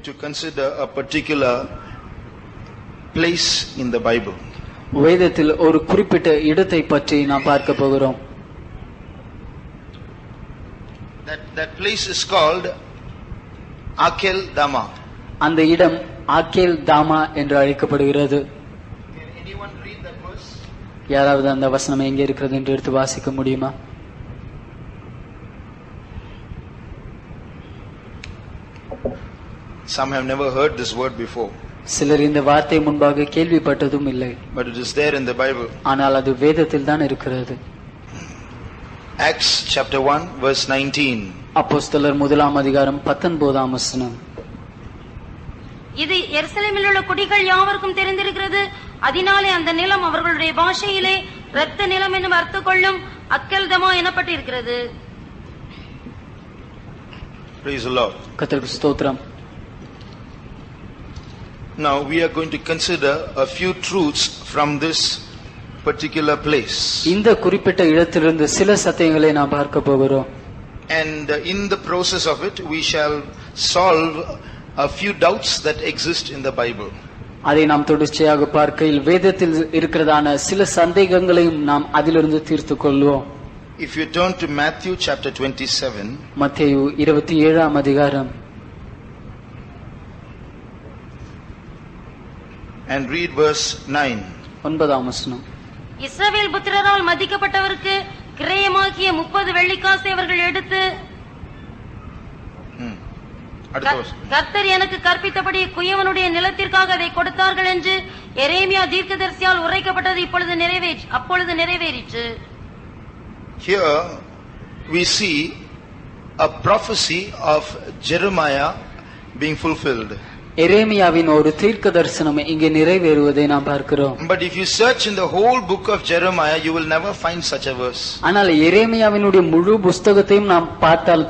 going to consider a particular place in the Bible. வேதத்தில் ஒரு குறிப்பிட்ட இடத்தை பற்றி நாம் பார்க்க போகிறோம். That place is called Akel Dama. அந்த இடம் ஆக்கேல் தாமா என்று அழைக்கப்படுகிறது. Can anyone read that verse? யாராவது அந்த வசனம் எங்கே இருக்கிறது என்று எடுத்து வாசிக்க முடியுமா? Some have never heard this word before. சிலர் இந்த வார்த்தை முன்பாக கேள்விப்பட்டதும் இல்லை. But it is there in the Bible. ஆனால் அது வேதத்தில் தான் இருக்கிறது. Acts chapter 1 verse 19. அப்போஸ்தலர் 1ஆம் அதிகாரம் 19ஆம் வசனம். இது எருசலேமில் உள்ள குடிகள் யாவருக்கும் தெரிந்திருக்கிறது. அதனாலே அந்த நிலம் அவர்களுடைய பாஷையிலே இரத்த நிலம் என்னும் அர்த்தம் கொள்ளும் அக்கெல்தமா எனப்பட்டிருக்கிறது. Praise the Lord. கர்த்தருக்கு ஸ்தோத்திரம். Now we are going to consider a few truths from this particular place. இந்த குறிப்பிட்ட இடத்திலிருந்து சில சத்தியங்களை நாம் பார்க்க போகிறோம். And in the process of it we shall solve a few doubts that exist in the Bible. அதை நாம் தொடர்ச்சியாக பார்க்கையில் வேதத்தில் இருக்கிறதான சில சந்தேகங்களையும் நாம் அதிலிருந்து தீர்த்துக் கொள்வோம். If you turn to Matthew chapter 27, மத்தேயு 27ஆம் அதிகாரம் and read verse 9. 9ஆம் வசனம். இஸ்ரவேல் புத்திரரால் மதிக்கப்பட்டவருக்கு கிரயமாகிய 30 வெள்ளிக்காசை அவர்கள் எடுத்து கர்த்தர் எனக்கு கற்பித்தபடி குயவனுடைய நிலத்திற்காக அதை கொடுத்தார்கள் என்று எரேமியா தீர்க்கதரிசியால் உரைக்கப்பட்டது அப்பொழுது நிறைவேறிற்று. Here we see a prophecy of Jeremiah being fulfilled. எரேமியாவின் ஒரு தீர்க்க தரிசனம் இங்கே நிறைவேறுவதை நாம் பார்க்கிறோம். But if you search in the whole book of Jeremiah, you will never find such a verse. ஆனால் எரேமியாவினுடைய முழு புத்தகத்தையும் நாம்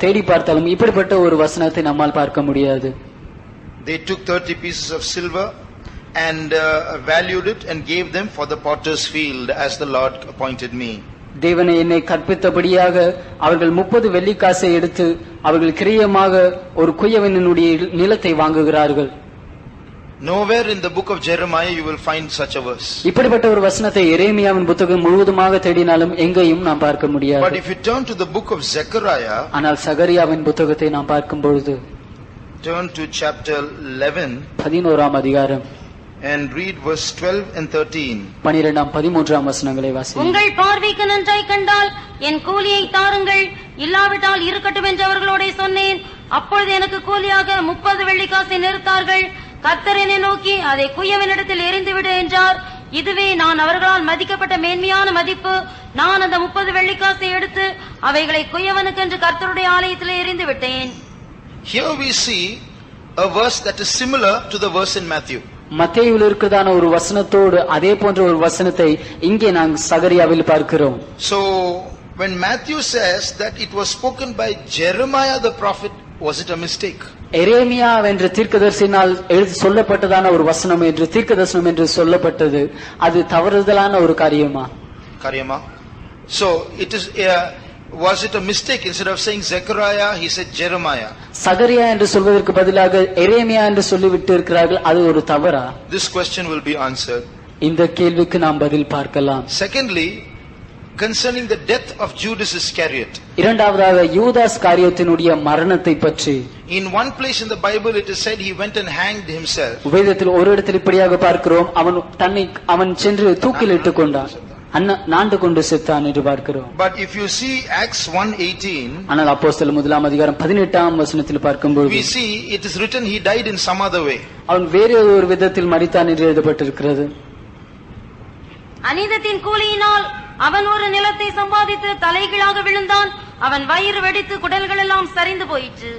தேடி பார்த்தாலும் இப்படிப்பட்ட ஒரு வசனத்தை நம்மால் பார்க்க முடியாது. They took 30 pieces of silver and valued it and gave them for the potter's field as the Lord appointed me. தேவனை என்னை கற்பித்தபடியாக அவர்கள் 30 வெள்ளிக்காசை எடுத்து அவர்கள் கிரியமாக ஒரு குயவனுடைய நிலத்தை வாங்குகிறார்கள். Nowhere in the book of Jeremiah you will find such a verse. இப்படிப்பட்ட ஒரு வசனத்தை எரேமியாவின் புத்தகம் முழுவதுமாக தேடினாலும் எங்கேயும் நாம் பார்க்க முடியாது. But if you turn to the book of Zechariah, ஆனால் சகரியாவின் புத்தகத்தை நாம் பார்க்கும் பொழுது turn to chapter 11 11ஆம் அதிகாரம் and read verse 12 and 13. 12ஆம் 13ஆம் வசனங்களை வாசியுங்கள். உங்கள் பார்வைக்கு நன்றாய் கண்டால் என் கூலியை தாருங்கள், இல்லாவிட்டால் இருக்கட்டும் என்று அவர்களோட சொன்னேன். அப்பொழுது எனக்கு கூலியாக 30 வெள்ளிக்காசை நிறுத்தார்கள். கர்த்தர் என்னை நோக்கி அதை குயவனிடத்தில் எறிந்துவிடு என்றார். இதுவே நான் அவர்களால் மதிக்கப்பட்ட மேன்மையான மதிப்பு. நான் அந்த 30 வெள்ளிக்காசை எடுத்து அவைகளை குயவனுக்கென்று கர்த்தருடைய ஆலயத்தில் எறிந்து விட்டேன். Here we see a verse that is similar to the verse in Matthew. மத்தேயுவில் இருக்கிறதான ஒரு வசனத்தோடு அதே போன்ற ஒரு வசனத்தை இங்கே நாம் சகரியாவில் பார்க்கிறோம். So when Matthew says that it was spoken by Jeremiah the prophet, was it a mistake? எரேமியா என்ற தீர்க்கதரிசியினால் சொல்லப்பட்டதான ஒரு வசனம் என்று தீர்க்கதரிசனம் என்று சொல்லப்பட்டது, அது தவறுதலான ஒரு காரியமா? So it is was it a mistake? Instead of saying Zechariah, he said Jeremiah. சகரியா என்று சொல்வதற்கு பதிலாக எரேமியா என்று சொல்லிவிட்டு இருக்கிறார்கள், அது ஒரு தவறா? This question will be answered. இந்த கேள்விக்கு நாம் பதில் பார்க்கலாம். Secondly, concerning the death of Judas Iscariot. இரண்டாவதாக யூதாஸ் காரியத்தினுடைய மரணத்தை பற்றி. In one place in the Bible it is said he went and hanged himself. வேதத்தில் ஒரு இடத்தில் இப்படியாக பார்க்கிறோம், அவன் சென்று தூக்கிலிட்டுக் கொண்டான், நாண்டு கொண்டு செத்தான் என்று பார்க்கிறோம். But if you see Acts 1:18, ஆனால் அப்போஸ்தலர் 1ஆம் அதிகாரம் 18ஆம் வசனத்தில் பார்க்கும்போது we see it is written he died in some other way. அவன் வேறு ஒரு விதத்தில் மரித்தான் என்று எழுதப்பட்டிருக்கிறது. அநீதத்தின் கூலியினால் அவன் ஒரு நிலத்தை சம்பாதித்து தலைகீழாக விழுந்தான். அவன் வயிறு வெடித்து குடல்கள் எல்லாம் சரிந்து போயிற்று.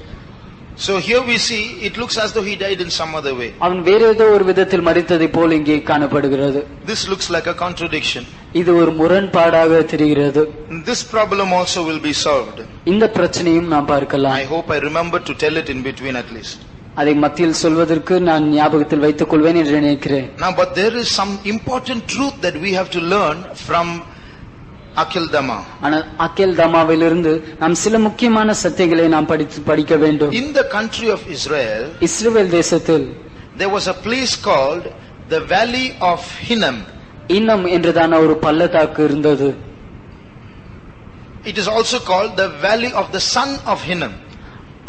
So here we see it looks as though he died in some other way. அவன் வேறு ஏதோ ஒரு விதத்தில் மரித்ததை போல் இங்கே காணப்படுகிறது. This looks like a contradiction. இது ஒரு முரண்பாடாக தெரிகிறது. This problem also will be solved. இந்த பிரச்சனையும் நாம் பார்க்கலாம். I hope I remember to tell it in between at least. அதை மத்தியில் சொல்வதற்கு நான் ஞாபகத்தில் வைத்துக் கொள்வேன் என்று நினைக்கிறேன். Now but there is some important truth that we have to learn from Akildama. ஆனால் அக்கெல்தமாவிலிருந்து நாம் சில முக்கியமான சத்தியங்களை நாம் படிக்க வேண்டும். In the country of Israel, இஸ்ரவேல் தேசத்தில் there was a place called the Valley of Hinnom. இன்னம் என்றதான ஒரு பள்ளத்தாக்கு இருந்தது. It is also called the Valley of the Son of Hinnom.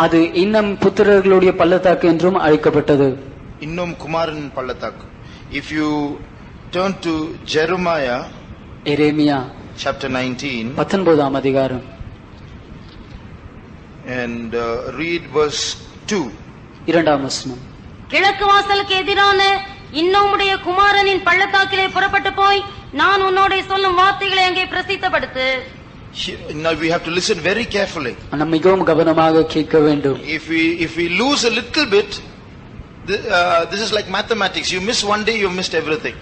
அது இன்னம் புத்திரர்களுடைய பள்ளத்தாக்கு என்றும் அழைக்கப்பட்டது. Innum Kumaran Pallathakku. If you turn to Jeremiah Jeremiah chapter 19 19ஆம் அதிகாரம் and read verse 2. 2ஆம் வசனம். கிழக்கு வாசலுக்கு எதிரான இன்னோமுடைய குமாரனின் பள்ளத்தாக்கிலே புறப்பட்டு போய் நான் உன்னோட சொல்லும் வார்த்தைகளை அங்கே பிரசித்தப்படுத்து. Now we have to listen very carefully. நாம் மிகவும் கவனமாக கேட்க வேண்டும். If we lose a little bit, this is like mathematics. You miss one day, you missed everything.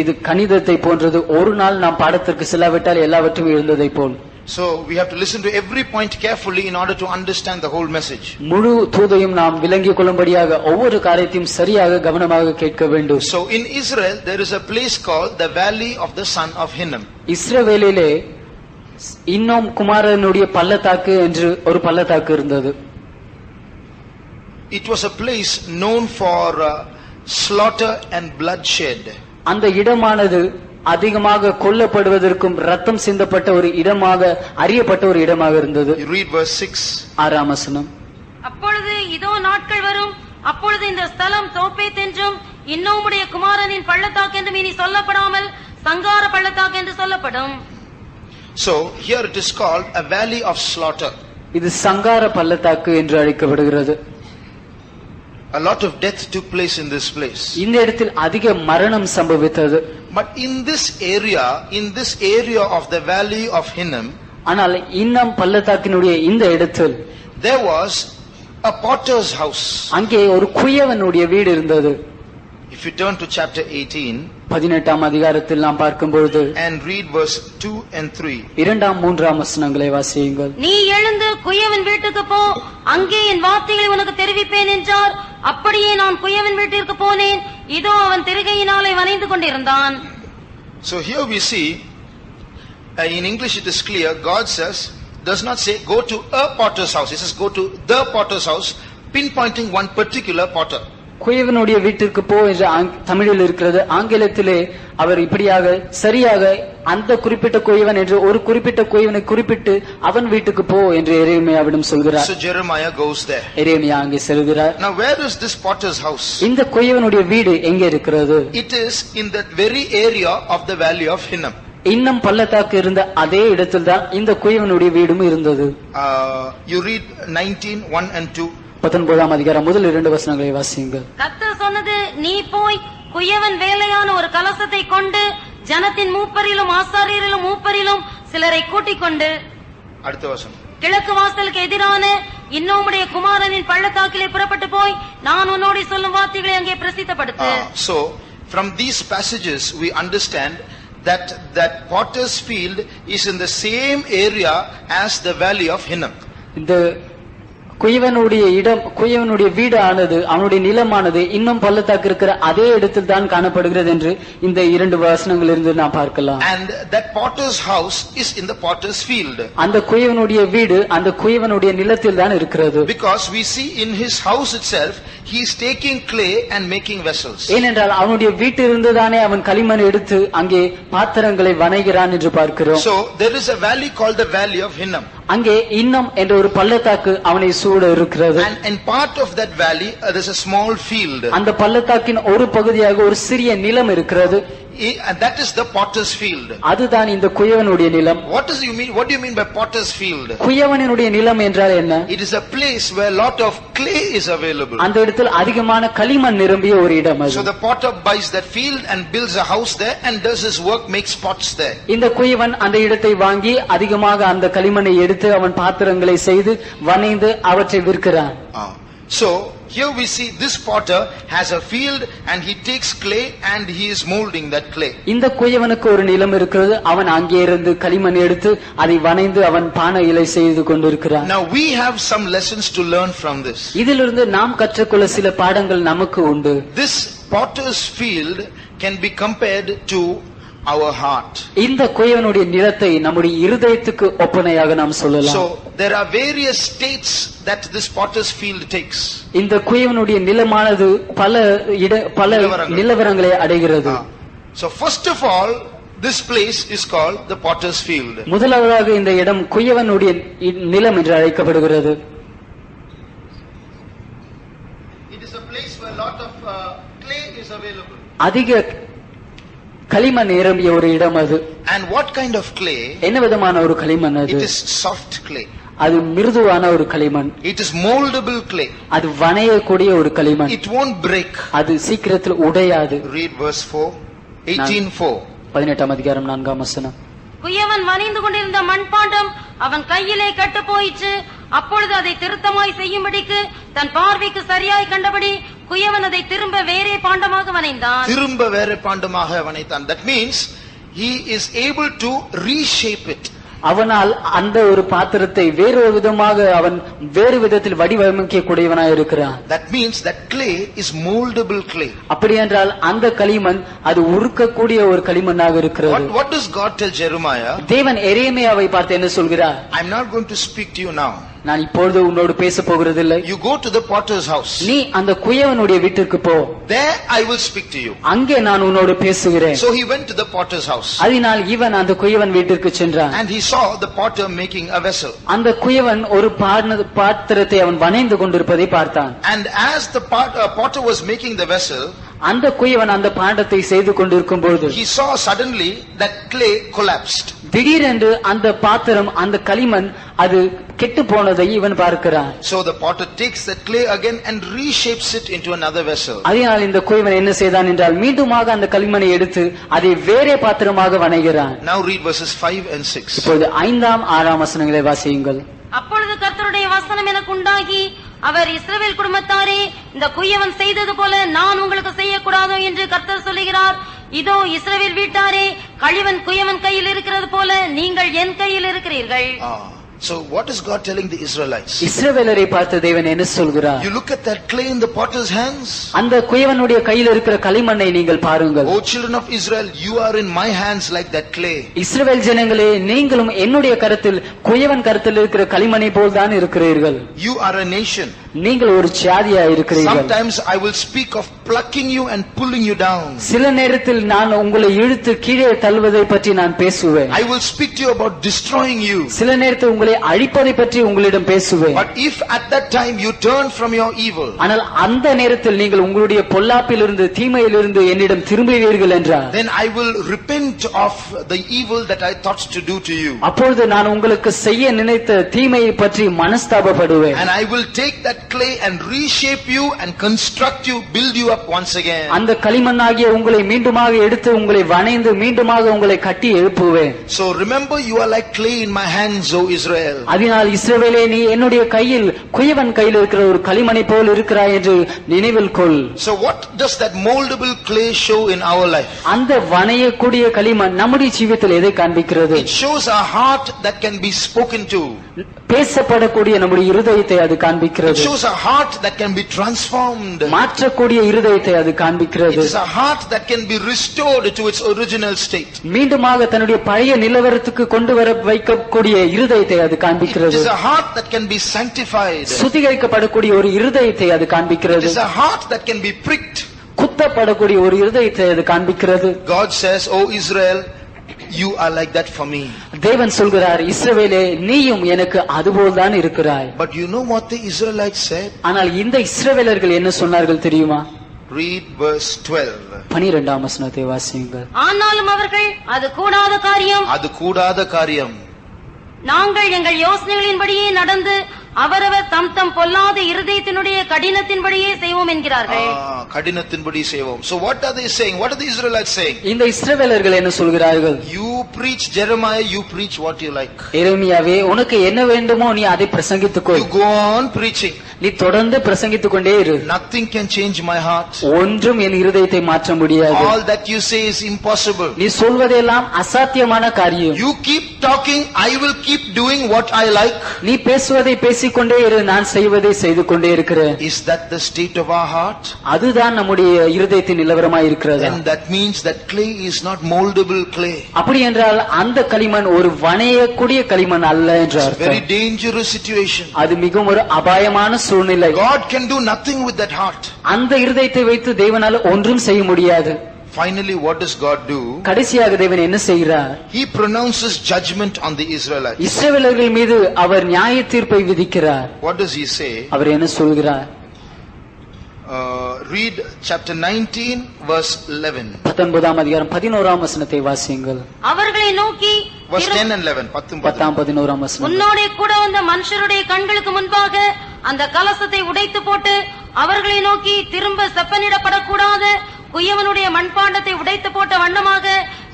இது கணிதத்தை போன்றது. ஒரு நாள் நாம் பாடத்திற்கு செல்லாவிட்டால் எல்லாவற்றும் இருந்ததை போல். So we have to listen to every point carefully in order to understand the whole message. முழு தூதையும் நாம் விளங்கிக் கொள்ளும்படியாக ஒவ்வொரு காரியத்தையும் சரியாக கவனமாக கேட்க வேண்டும். So in Israel there is a place called the Valley of the Son of Hinnom. இஸ்ரவேலிலே இன்னும் குமாரனுடைய பள்ளத்தாக்கு என்று ஒரு பள்ளத்தாக்கு இருந்தது. It was a place known for slaughter and bloodshed. அந்த இடமானது அதிகமாக கொல்லப்படுவதற்கும் ரத்தம் சிந்தப்பட்ட ஒரு இடமாக அறியப்பட்ட ஒரு இடமாக இருந்தது. You read verse 6. 6ஆம் வசனம். அப்பொழுது இதோ நாட்கள் வரும், அப்பொழுது இந்த ஸ்தலம் தோப்பேத் என்றும் இன்னோமுடைய குமாரனின் பள்ளத்தாக்கு என்றும் இனி சொல்லப்படாமல் சங்கார பள்ளத்தாக்கு என்று சொல்லப்படும். So here it is called a valley of slaughter. இது சங்கார பள்ளத்தாக்கு என்று அழைக்கப்படுகிறது. A lot of death took place in this place. இந்த இடத்தில் அதிக மரணம் சம்பவித்தது. But in this area of the Valley of Hinnom, ஆனால் இன்னம் பள்ளத்தாக்கினுடைய இந்த இடத்தில் there was a potter's house. அங்கே ஒரு குயவனுடைய வீடு இருந்தது. If you turn to chapter 18 18ஆம் அதிகாரத்தில் நாம் பார்க்கும்போது and read verse 2 and 3. 2ஆம் 3ஆம் வசனங்களை வாசியுங்கள். நீ எழுந்து குயவன் வீட்டுக்கு போ, அங்கே என் வார்த்தைகளை உனக்கு தெரிவிப்பேன் என்றார். அப்படியே நான் குயவன் வீட்டிற்கு போனேன், இதோ அவன் திருகையினாலே வனைந்து கொண்டிருந்தான். So here we see, in English it is clear, God does not say go to a potter's house. He says go to the potter's house, pinpointing one particular potter. குயவனுடைய வீட்டிற்கு போ என்று தமிழில் இருக்கிறது. ஆங்கிலத்திலே அவர் இப்படியாக சரியாக அந்த குறிப்பிட்ட குயவன் என்று ஒரு குறிப்பிட்ட குயவனை குறிப்பிட்டு அவன் வீட்டுக்கு போ என்று எரேமியாவிடம் சொல்கிறார். So Jeremiah goes there. எரேமியா அங்கே செல்கிறார். Now where is this potter's house? இந்த குயவனுடைய வீடு எங்கே இருக்கிறது? It is in that very area of the Valley of Hinnom. இன்னும் பள்ளத்தாக்கு இருந்த அதே இடத்தில் தான் இந்த குயவனுடைய வீடும் இருந்தது. You read 19:1 and 2. 19ஆம் அதிகாரம் முதல் 2 வசனங்களை வாசியுங்கள். கர்த்தர் சொன்னது, நீ போய் குயவன் வேலையான ஒரு கலசத்தை கொண்டு ஜனத்தின் மூப்பரிலும் ஆசாரியரிலும் மூப்பரிலும் சிலரை கூட்டிக் கொண்டு அடுத்த வசனம் கிழக்கு வாசலுக்கு எதிரான இன்னோமுடைய குமாரனின் பள்ளத்தாக்கிலே புறப்பட்டு போய் நான் உன்னோடு சொல்லும் வார்த்தைகளை அங்கே பிரசித்தப்படுத்து. So from these passages we understand that potter's field is in the same area as the Valley of Hinnom. இந்த குயவனுடைய வீடு ஆனது அவனுடைய நிலமானது இன்னும் பள்ளத்தாக்கு இருக்கிற அதே இடத்தில் தான் காணப்படுகிறது என்று இந்த 2 வசனங்களிலிருந்து நாம் பார்க்கலாம். And that potter's house is in the potter's field. அந்த குயவனுடைய வீடு அந்த குயவனுடைய நிலத்தில் தான் இருக்கிறது. Because we see in his house itself he is taking clay and making vessels. ஏனென்றால் அவனுடைய வீட்டிலிருந்து தானே அவன் களிமண் எடுத்து அங்கே பாத்திரங்களை வணைகிறான் என்று பார்க்கிறோம். So there is a valley called the Valley of Hinnom. அங்கே இன்னம் என்ற ஒரு பள்ளத்தாக்கு அவனை சூழ இருக்கிறது. And part of that valley there is a small field. அந்த பள்ளத்தாக்கின் ஒரு பகுதியாக ஒரு சிறிய நிலம் இருக்கிறது. And that is the potter's field. அதுதான் இந்த குயவனுடைய நிலம். What do you mean by potter's field? குயவனுடைய நிலம் என்றால் என்ன? It is a place where lot of clay is available. அந்த இடத்தில் அதிகமான களிமண் நிரம்பிய ஒரு இடம் அது. So the potter buys that field and builds a house there and does his work, makes pots there. இந்த குயவன் அந்த இடத்தை வாங்கி அதிகமாக அந்த களிமண்ணை எடுத்து அவன் பாத்திரங்களை செய்து வனைந்து அவற்றை விற்கிறான். So here we see this potter has a field and he takes clay and he is molding that clay. இந்த குயவனுக்கு ஒரு நிலம் இருக்கிறது. அவன் அங்கே இருந்து களிமண் எடுத்து அதை வனைந்து அவன் பானைகளை செய்து கொண்டிருக்கிறான். Now we have some lessons to learn from this. இதிலிருந்து நாம் கற்றுக்கொள்ள சில பாடங்கள் நமக்கு உண்டு. This potter's field can be compared to our heart. இந்த குயவனுடைய நிலத்தை நம்முடைய இருதயத்துக்கு ஒப்பனையாக நாம் சொல்லலாம். So there are various states that this potter's field takes. இந்த குயவனுடைய நிலமானது பல நிலவரங்களை அடைகிறது. So first of all, this place is called the potter's field. முதலாவதாக இந்த இடம் குயவனுடைய நிலம் என்று அழைக்கப்படுகிறது. It is a place where a lot of clay is available. அதிக களிமண் நிரம்பிய ஒரு இடம் அது. And what kind of clay? என்ன விதமான ஒரு களிமண் அது? It is soft clay. அது மிருதுவான ஒரு களிமண். It is moldable clay. அது வணையக்கூடிய ஒரு களிமண். It won't break. அது சீக்கிரத்தில் உடையாது. Read verse 4, 18:4. 18ஆம் அதிகாரம் 4ஆம் வசனம். குயவன் வனைந்து கொண்டிருந்த மண்பாண்டம் அவன் கையிலே கட்டு போயிற்று. அப்பொழுது அதை திருத்தமாய் செய்யும்படிக்கு தன் பார்வைக்கு சரியாய் கண்டபடி குயவன் அதை திரும்ப வேறே பாண்டமாக வனைந்தான். திரும்ப வேறே பாண்டமாக வனைத்தான். That means he is able to reshape it. அவனால் அந்த ஒரு பாத்திரத்தை வேறு விதமாக அவன் வேறு விதத்தில் வடிவமைக்க கூடியவனாய் இருக்கிறான். That means that clay is moldable clay. அப்படி என்றால் அந்த களிமண் அது உருக்கக்கூடிய ஒரு களிமண்ணாக இருக்கிறது. What does God tell Jeremiah? தேவன் எரேமியாவை பார்த்து என்ன சொல்கிறார்? I am not going to speak to you now. நான் இப்பொழுது உன்னோடு பேச போகிறதில்லை. You go to the potter's house. நீ அந்த குயவனுடைய வீட்டுக்கு போ. There I will speak to you. அங்கே நான் உன்னோடு பேசுகிறேன். So he went to the potter's house. அதனால் இவன் அந்த குயவன் வீட்டிற்கு சென்றான். And he saw the potter making a vessel. அந்த குயவன் ஒரு பாத்திரத்தை அவன் வனைந்து கொண்டிருப்பதை பார்த்தான். And as the potter was making the vessel, அந்த குயவன் அந்த பாண்டத்தை செய்து கொண்டிருக்கும் பொழுது he saw suddenly that clay collapsed. திடீரென்று அந்த பாத்திரம் அந்த களிமண் அது கெட்டு போனதை இவன் பார்க்கிறான். So the potter takes that clay again and reshapes it into another vessel. அதனால் இந்த குயவன் என்ன செய்தான் என்றால் மீண்டுமாக அந்த களிமண்ணை எடுத்து அதை வேறே பாத்திரமாக வணைகிறான். Now read verses 5 and 6. இப்பொழுது 5ஆம் 6ஆம் வசனங்களை வாசியுங்கள். அப்பொழுது கர்த்தருடைய வசனம் எனக்கு உண்டாகி, அவர் இஸ்ரவேல் குடும்பத்தாரே, இந்த குயவன் செய்தது போல நான் உங்களுக்கு செய்யக்கூடாதோ என்று கர்த்தர் சொல்லுகிறார். இதோ இஸ்ரவேல் வீட்டாரே, கழிவன் குயவன் கையில் இருக்கிறது போல நீங்கள் என் கையில் இருக்கிறீர்கள். So what is God telling the Israelites? இஸ்ரவேலரை பார்த்து தேவன் என்ன சொல்கிறார்? You look at that clay in the potter's hands. அந்த குயவனுடைய கையில் இருக்கிற களிமண்ணை நீங்கள் பாருங்கள். O children of Israel, you are in my hands like that clay. இஸ்ரவேல் ஜனங்களே, நீங்களும் என்னுடைய கரத்தில் குயவன் கரத்தில் இருக்கிற களிமண்ணை போல்தான் இருக்கிறீர்கள். You are a nation. நீங்கள் ஒரு ஜாதியா இருக்கிறீர்கள். Sometimes I will speak of plucking you and pulling you down. சில நேரத்தில் நான் உங்களை இழுத்து கீழே தள்ளுவதை பற்றி நான் பேசுவேன். I will speak to you about destroying you. சில நேரத்தில் உங்களை அழிப்பதை பற்றி உங்களிடம் பேசுவேன். But if at that time you turn from your evil, ஆனால் அந்த நேரத்தில் நீங்கள் உங்களுடைய பொல்லாப்பிலிருந்து தீமையிலிருந்து என்னிடம் திரும்புவீர்கள் என்றால், then I will repent of the evil that I thought to do to you. அப்பொழுது நான் உங்களுக்கு செய்ய நினைத்த தீமையை பற்றி மனஸ்தாபப்படுவேன். And I will take that clay and reshape you and construct you, build you up once again. அந்த களிமண்ணாகிய உங்களை மீண்டுமாக எடுத்து உங்களை வணைந்து மீண்டுமாக உங்களை கட்டி எழுப்புவேன். So remember, you are like clay in my hands, O Israel. அதனால் இஸ்ரவேலே, நீ என்னுடைய கையில் குயவன் கையில் இருக்கிற ஒரு களிமணை போல் இருக்கிறாய் என்று நினைவில் கொள். So what does that moldable clay show in our life? அந்த வணையக்கூடிய களிமண் நம்முடைய ஜீவிதத்தில் எதை காண்பிக்கிறது? It shows a heart that can be spoken to. பேசப்படக்கூடிய நம்முடைய இருதயத்தை அது காண்பிக்கிறது. It shows a heart that can be transformed. மாற்றக்கூடிய இருதயத்தை அது காண்பிக்கிறது. It is a heart that can be restored to its original state. மீண்டுமாக தன்னுடைய பழைய நிலவரத்துக்கு கொண்டு வர வைக்கக்கூடிய இருதயத்தை அது காண்பிக்கிறது. It is a heart that can be sanctified. சுத்திகரிக்கப்படக்கூடிய ஒரு இருதயத்தை அது காண்பிக்கிறது. It is a heart that can be pricked. குத்தப்படக்கூடிய ஒரு இருதயத்தை அது காண்பிக்கிறது. God says, O Israel, you are like that for me. தேவன் சொல்கிறார், இஸ்ரவேலே, நீயும் எனக்கு அதுபோல்தான் இருக்கிறாய். But you know what the Israelites said? ஆனால் இந்த இஸ்ரவேலர்கள் என்ன சொன்னார்கள் தெரியுமா? Read verse 12. 12ஆம் வசனத்தை வாசியுங்கள். ஆனாலும் அவர்கள், அது கூடாத காரியம், அது கூடாத காரியம், நாங்கள் எங்கள் யோசனைகளின்படியே நடந்து அவரவர் தம் தம் பொல்லாத இருதயத்தினுடைய கடினத்தின்படியே செய்வோம் என்கிறார்கள். கடினத்தின்படி செய்வோம். So what are they saying? What are the Israelites saying? இந்த இஸ்ரவேலர்கள் என்ன சொல்கிறார்கள்? You preach, Jeremiah, you preach what you like. எரேமியாவே உனக்கு என்ன வேண்டுமோ நீ அதை பிரசங்கித்துக்கோ. You go on preaching. நீ தொடர்ந்து பிரசங்கித்துக் கொண்டே இரு. Nothing can change my heart. ஒன்றும் என் இருதயத்தை மாற்ற முடியாது. All that you say is impossible. நீ சொல்வதெல்லாம் அசாத்தியமான காரியம். You keep talking, I will keep doing what I like. நீ பேசுவதை பேசிக்கொண்டே இரு, நான் செய்வதை செய்து கொண்டே இருக்கிறேன். Is that the state of our heart? அதுதான் நம்முடைய இருதயத்தின் நிலவரமாய் இருக்கிறது. And that means that clay is not moldable clay. அப்படி என்றால் அந்த களிமண் ஒரு வணையக்கூடிய களிமண் அல்ல என்று அர்த்தம். Very dangerous situation. அது மிகவும் ஒரு அபாயமான சூழ்நிலை. God can do nothing with that heart. அந்த இருதயத்தை வைத்து தேவனால் ஒன்றும் செய்ய முடியாது. Finally, what does God do? கடைசியாக தேவன் என்ன செய்கிறார்? He pronounces judgment on the Israelites. இஸ்ரவேலர்கள் மீது அவர் நியாய தீர்ப்பை விதிக்கிறார். What does he say? அவர் என்ன சொல்கிறார்? Read chapter 19 verse 11. 19ஆம் அதிகாரம் 11ஆம் வசனத்தை வாசியுங்கள். அவர்களை நோக்கி Verse 10 and 11. 10-11ஆம் வசனம். உன்னோடே கூட வந்த மனுஷருடைய கண்களுக்கு முன்பாக அந்த கலசத்தை உடைத்து போட்டு அவர்களை நோக்கி திரும்ப செப்பனிடப்படக்கூடாத குயவனுடைய மண்பாண்டத்தை உடைத்து போட்ட வண்ணமாக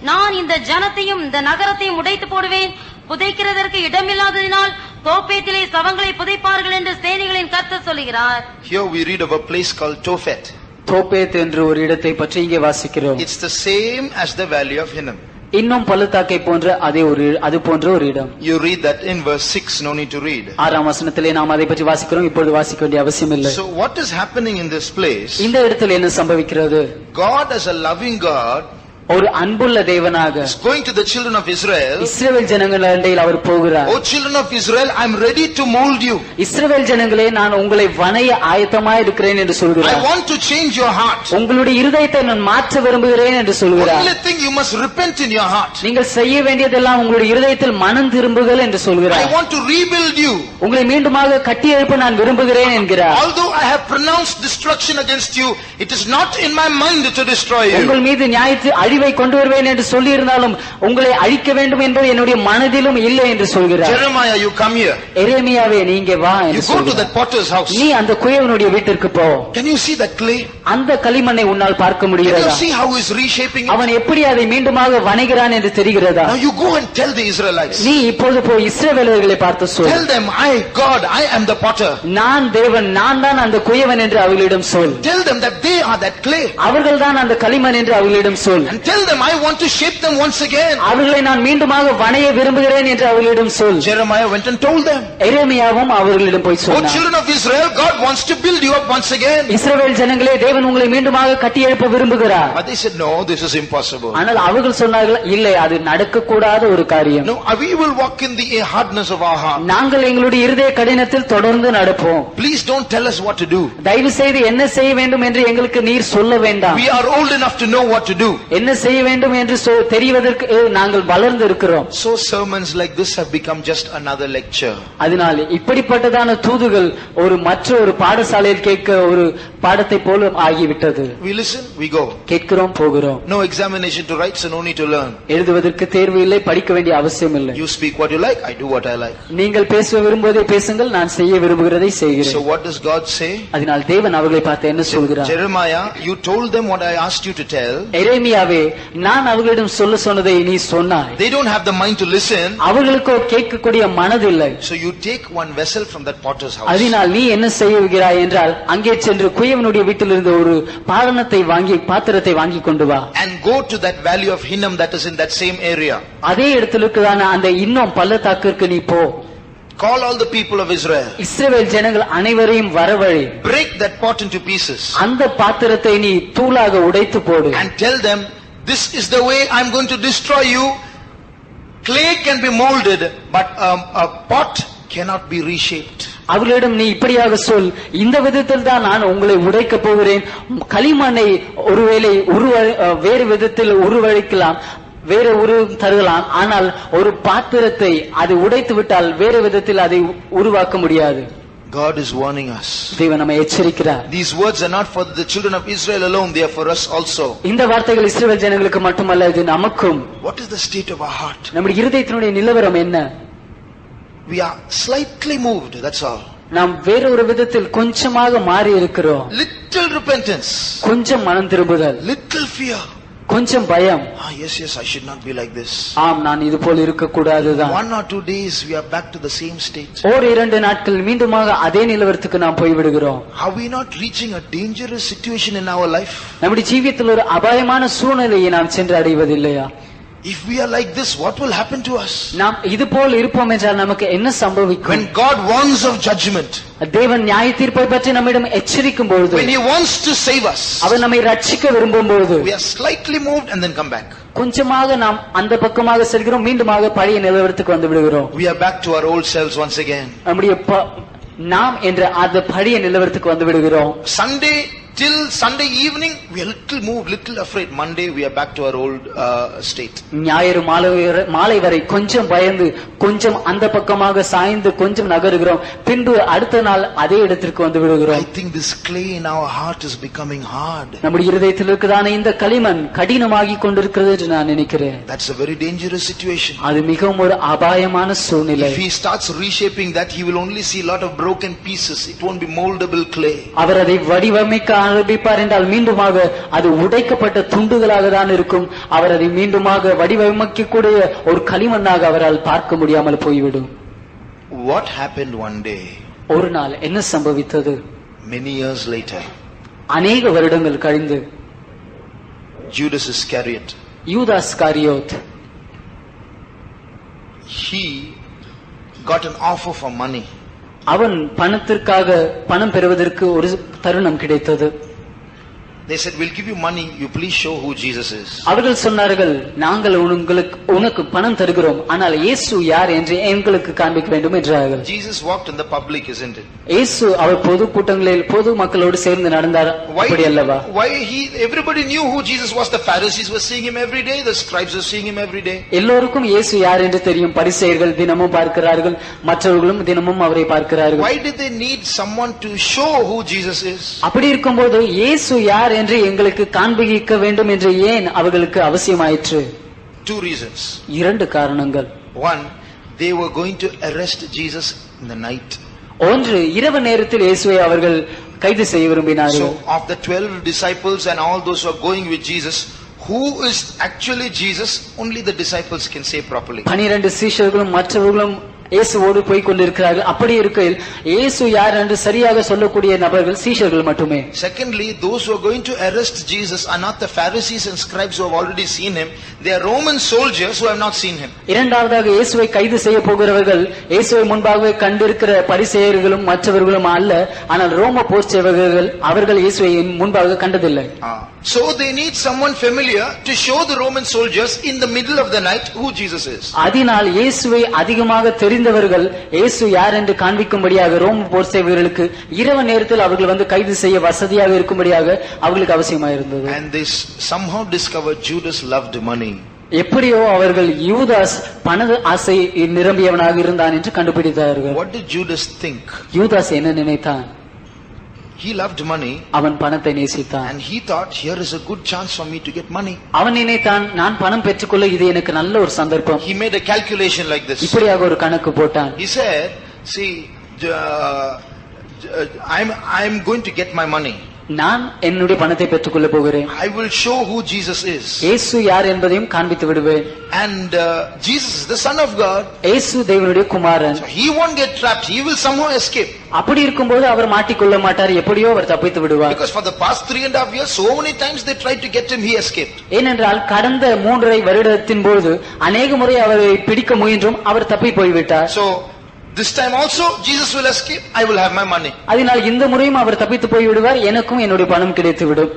நான் இந்த ஜனத்தையும் இந்த நகரத்தையும் உடைத்து போடுவேன். புதைக்கிறதற்கு இடமில்லாததினால் தோப்பேத்திலே சவங்களை புதைப்பார்கள் என்று சேனைகளின் கர்த்தர் சொல்கிறார். Here we read of a place called Tophet. Topheth என்ற ஒரு இடத்தை பற்றி இங்கே வாசிக்கிறோம். It's the same as the valley of Hinnom. இன்னும் பள்ளத்தாக்கை போன்ற அது போன்ற ஒரு இடம். You read that in verse 6, no need to read. 6ஆம் வசனத்திலே நாம் அதை பற்றி வாசிக்கிறோம். இப்பொழுது வாசிக்க வேண்டிய அவசியம் இல்லை. So what is happening in this place? இந்த இடத்தில் என்ன சம்பவிக்கிறது? God as a loving God ஒரு அன்புள்ள தேவனாக is going to the children of Israel. இஸ்ரவேல் ஜனங்களிடையில் அவர் போகிறார். Oh children of Israel, I am ready to mold you. இஸ்ரவேல் ஜனங்களே, நான் உங்களை வணைய ஆயத்தமாய் இருக்கிறேன் என்று சொல்கிறார். I want to change your heart. உங்களுடைய இருதயத்தை நான் மாற்ற விரும்புகிறேன் என்று சொல்கிறார். Only thing you must repent in your heart. நீங்கள் செய்ய வேண்டியதெல்லாம் உங்களுடைய இருதயத்தில் மனம் திரும்புங்கள் என்று சொல்கிறார். I want to rebuild you. உங்களை மீண்டுமாக கட்டி எழுப்ப நான் விரும்புகிறேன் என்கிறார். Although I have pronounced destruction against you, it is not in my mind to destroy you. உங்கள் மீது நியாயத்தை அழிவை கொண்டு வருவேன் என்று சொல்லி இருந்தாலும் உங்களை அழிக்க வேண்டும் என்பது என்னுடைய மனதிலும் இல்லை என்று சொல்கிறார். Jeremiah, you come here. எரேமியாவே, நீங்க வா என்று You go to that potter's house. நீ அந்த குயவனுடைய வீட்டிற்கு போ. Can you see that clay? அந்த களிமண்ணை உன்னால் பார்க்க Can முடிகிறதா? you see how he is reshaping it? அவன் எப்படி அதை மீண்டுமாக வணைகிறான் என்று தெரிகிறதா? Now you go and tell the Israelites. நீ இப்போது போய் இஸ்ரவேலர்களை பார்த்து சொல். Tell them, God, I am the potter. நான் தேவன், நான் தான் அந்த குயவன் என்று அவர்களிடம் சொல். Tell them that they are that clay. அவர்கள் தான் அந்த களிமண் என்று அவர்களிடம் சொல். And tell them, I want to shape them once again. அவர்களை நான் மீண்டுமாக வணைய விரும்புகிறேன் என்று அவர்களிடம் சொல். Jeremiah went and told them. எரேமியாவும் அவர்களிடம் போய் Oh சொன்னார். children of Israel, God wants to build you up once again. இஸ்ரவேல் ஜனங்களே, தேவன் உங்களை மீண்டுமாக கட்டி எழுப்ப விரும்புகிறார். But they said, no, this is impossible. ஆனால் அவர்கள் சொன்னார்கள், இல்லை, அது நடக்கக்கூடாத ஒரு காரியம். No, we will walk in the hardness of our heart. நாங்கள் எங்களுடைய இருதய கடினத்தில் தொடர்ந்து நடப்போம். Please don't tell us what to do. தயவு செய்து என்ன செய்ய வேண்டும் என்று எங்களுக்கு நீர் சொல்ல வேண்டாம். We are old enough to know what to do. என்ன செய்ய வேண்டும் என்று தெரிவதற்கு நாங்கள் வளர்ந்து இருக்கிறோம். So sermons like this have become just another lecture. அதனால் இப்படிப்பட்டதான தூதுகள் மற்றொரு பாடசாலையில் கேட்க ஒரு பாடத்தை போல ஆகிவிட்டது. We listen, we go. கேட்கிறோம், போகிறோம். No examination to write, so no need to learn. எழுதுவதற்கு தேர்வு இல்லை, படிக்க வேண்டிய அவசியம் இல்லை. You speak what you like, I do what I like. நீங்கள் பேச விரும்புவதை பேசுங்கள், நான் செய்ய விரும்புகிறதை செய்கிறேன். So what does God say? அதனால் தேவன் அவர்களை பார்த்து என்ன சொல்கிறார்? Jeremiah, you told them what I asked you to tell. எரேமியாவே, நான் அவர்களிடம் சொல்ல சொன்னதை நீ சொன்னாய். They don't have the mind to listen. அவர்களுக்கோ கேட்கக்கூடிய மனதில்லை. So you take one vessel from that potter's house. அதனால் நீ என்ன செய்கிறாய் என்றால், அங்கே சென்று குயவனுடைய வீட்டிலிருந்து ஒரு பாத்திரத்தை வாங்கி கொண்டு வா. And go to that valley of Hinnom that is in that same area. அதே இடத்தில் இருக்குதான அந்த இன்னும் பள்ளத்தாக்கிற்கு நீ போ. Call all the people of Israel. இஸ்ரவேல் ஜனங்கள் அனைவரையும் வரவழி. Break that pot into pieces. அந்த பாத்திரத்தை நீ தூளாக உடைத்து போடு. And tell them, this is the way I'm going to destroy you. Clay can be molded, but a pot cannot be reshaped. அவர்களிடம் நீ இப்படியாக சொல், இந்த விதத்தில் தான் நான் உங்களை உடைக்க போகிறேன். களிமண்ணை ஒருவேளை வேறு விதத்தில் உருவழிக்கலாம், வேறு உருவம் தருகலாம், ஆனால் ஒரு பாத்திரத்தை அது உடைத்து விட்டால் வேறு விதத்தில் அதை உருவாக்க முடியாது. God is warning us. தேவன் நம்மை எச்சரிக்கிறார். These words are not for the children of Israel alone, they are for us also. இந்த வார்த்தைகள் இஸ்ரவேல் ஜனங்களுக்கு மட்டுமல்ல, இது நமக்கும். What is the state of our heart? நம்முடைய இருதயத்தினுடைய நிலவரம் என்ன? We are slightly moved, that's all. நாம் வேறொரு விதத்தில் கொஞ்சமாக மாறி இருக்கிறோம். Little repentance, கொஞ்சம் மனம் திரும்புதல், little fear. கொஞ்சம் பயம். Yes, I should not be like this. ஆம், நான் இது போல் இருக்க கூடாதுதான். 1 or 2 days we are back to the same state. ஒரு 2 நாட்கள் மீண்டுமாக அதே நிலவரத்துக்கு நாம் போய் விடுகிறோம். Are we not reaching a dangerous situation in our life? நம்முடைய ஜீவியத்தில் ஒரு அபாயமான சூழ்நிலையை நாம் சென்று அடைவதில்லையா? If we are like this, what will happen to us? நாம் இது போல் இருப்போம் என்றால் நமக்கு என்ன சம்பவிக்கும்? When God warns of judgment, தேவன் நியாய தீர்ப்பை பற்றி நம்மிடம் எச்சரிக்கும் பொழுது, when He wants to save us, அவர் நம்மை ரட்சிக்க விரும்பும் பொழுது, we are slightly moved and then come back. கொஞ்சமாக நாம் அந்த பக்கமாக செல்கிறோம், மீண்டுமாக பழைய நிலவரத்துக்கு வந்து விடுகிறோம். We are back to our old selves once again. நம்முடைய நாம் என்ற அந்த பழைய நிலவரத்துக்கு வந்து விடுகிறோம். Sunday till Sunday evening we are little moved, little afraid. Monday we are back to our old state. ஞாயிறு மாலை வரை கொஞ்சம் பயந்து, கொஞ்சம் அந்த பக்கமாக சாய்ந்து, கொஞ்சம் நகருகிறோம். பின்பு அடுத்த நாள் அதே இடத்திற்கு வந்து விடுகிறோம். I think this clay in our heart is becoming hard. நம்முடைய இருதயத்தில் இருக்குதான இந்த களிமண் கடினமாகி கொண்டிருக்கிறது என்று நான் நினைக்கிறேன். That's a very dangerous situation. அது மிகவும் ஒரு அபாயமான சூழ்நிலை. If he starts reshaping that, he will only see a lot of broken pieces. It won't be moldable clay. அவர் அதை வடிவமைக்க ஆரம்பிப்பார் என்றால் மீண்டுமாக அது உடைக்கப்பட்ட துண்டுகளாக தான் இருக்கும். அவர் அதை மீண்டுமாக வடிவமைக்கக்கூடிய ஒரு களிமண்ணாக அவரால் பார்க்க முடியாமல் போய்விடும். What happened one day? ஒரு நாள் என்ன சம்பவித்தது? Many years later, அநேக வருடங்கள் கழிந்து, Judas Iscariot, Judas காரியோத், he got an offer for money. அவன் பணத்திற்காக பணம் பெறுவதற்கு ஒரு தருணம் கிடைத்தது. They said, we'll give you money, you please show who Jesus is. அவர்கள் சொன்னார்கள், நாங்கள் உனக்கு பணம் தருகிறோம், ஆனால் இயேசு யார் என்று எங்களுக்கு காண்பிக்க வேண்டும் என்றார்கள். Jesus walked in the public, isn't it? இயேசு அவர் பொது கூட்டங்களில் பொது மக்களோடு சேர்ந்து நடந்தார், அப்படி அல்லவா? Everybody knew who Jesus was. The Pharisees were seeing him every day, the scribes were seeing him every day. எல்லோருக்கும் இயேசு யார் என்று தெரியும். பரிசேயர்கள் தினமும் பார்க்கிறார்கள், மற்றவர்களும் தினமும் அவரை பார்க்கிறார்கள். Why did they need someone to show who Jesus is? அப்படி இருக்கும்போது இயேசு யார் என்று எங்களுக்கு காண்பிக்க வேண்டும் என்று ஏன் அவர்களுக்கு அவசியமாயிற்று? 2 reasons. 2 காரணங்கள். One, they were going to arrest Jesus in the night. ஒன்று, இரவு நேரத்தில் இயேசுவை அவர்கள் கைது செய்ய விரும்பினார்கள். So of the 12 disciples and all those who are going with Jesus, who is actually Jesus? Only the disciples can say properly. 12 சீஷர்களும் மற்றவர்களும் இயேசுவோடு போய் கொண்டிருக்கிறார்கள். அப்படி இருக்கையில் இயேசு யார் என்று சரியாக சொல்லக்கூடிய நபர்கள் சீஷர்கள் மட்டுமே. Secondly, those who are going to arrest Jesus are not the Pharisees and scribes who have already seen him. They are Roman soldiers who have not seen him. இரண்டாவதாக இயேசுவை கைது செய்ய போகிறவர்கள் இயேசுவை முன்பாகவே கண்டிருக்கிற பரிசேயர்களும் மற்றவர்களும் அல்ல, ஆனால் ரோம போர் சேவகர்கள். அவர்கள் இயேசுவை முன்பாக கண்டதில்லை. So they need someone familiar to show the Roman soldiers in the middle of the night who Jesus is. அதனால் இயேசுவை அதிகமாக தெரிந்தவர்கள் இயேசு யார் என்று காண்பிக்கும்படியாக ரோம போர் சேவகர்களுக்கு இரவு நேரத்தில் அவர்கள் வந்து கைது செய்ய வசதியாக இருக்கும்படியாக அவர்களுக்கு அவசியமாயிருந்தது. And they somehow discovered Judas loved money. எப்படியோ அவர்கள் யூதாஸ் பண ஆசை நிரம்பியவனாக இருந்தான் என்று கண்டுபிடித்தார்கள். What did Judas think? யூதாஸ் என்ன நினைத்தான்? He loved money. அவன் பணத்தை நேசித்தான். And he thought, here is a good chance for me to get money. அவன் நினைத்தான், நான் பணம் பெற்றுக்கொள்ள இது எனக்கு நல்ல ஒரு சந்தர்ப்பம். He made a calculation like this. இப்படியாக ஒரு கணக்கு போட்டான். He said, see, I'm going to get my money. நான் என்னுடைய பணத்தை பெற்றுக்கொள்ள போகிறேன். I will show who Jesus is. இயேசு யார் என்பதையும் காண்பித்து விடுவேன். And Jesus is the Son of God. இயேசு தேவனுடைய குமாரன். So he won't get trapped. He will somehow escape. அப்படி இருக்கும்போது அவர் மாட்டிக்கொள்ள மாட்டார், எப்படியோ அவர் தப்பித்து விடுவார். Because for the past 3.5 years, so many times they tried to get him, he escaped. ஏனென்றால் கடந்த 3.5 வருடத்தின் பொழுது அநேக முறை அவரை பிடிக்க முயன்றும் அவர் தப்பி போய்விட்டார். So this time also Jesus will escape. I will have my money. அதனால் இந்த முறையும் அவர் தப்பித்து போய் விடுவார், எனக்கும் என்னுடைய பணம் கிடைத்து விடும்.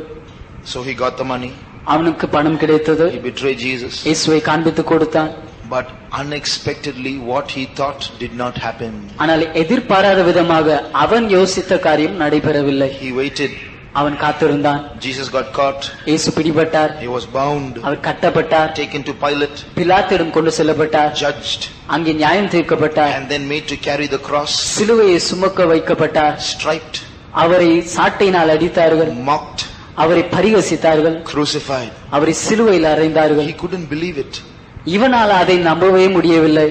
So he got the money. அவனுக்கு பணம் கிடைத்தது. He betrayed Jesus. இயேசுவை காண்பித்து கொடுத்தான். But unexpectedly what he thought did not happen. ஆனால் எதிர்பாராத விதமாக அவன் யோசித்த காரியம் நடைபெறவில்லை. He waited. அவன் காத்திருந்தான். Jesus got caught. இயேசு பிடிபட்டார். He was bound. Our கட்டப்பட்டார். Taken to Pilate. பிலாத்திடம் கொண்டு செல்லப்பட்டார். Judged. அங்கே நியாயம் தீர்க்கப்பட்டார். And then made to carry the cross. சிலுவையை சுமக்க வைக்கப்பட்டார். Striped. அவரை சாட்டையினால் அடித்தார்கள். Mocked. அவரை பரிகசித்தார்கள். Crucified. அவரை சிலுவையில் அறைந்தார்கள். He couldn't believe it. இவனால் அதை நம்பவே முடியவில்லை.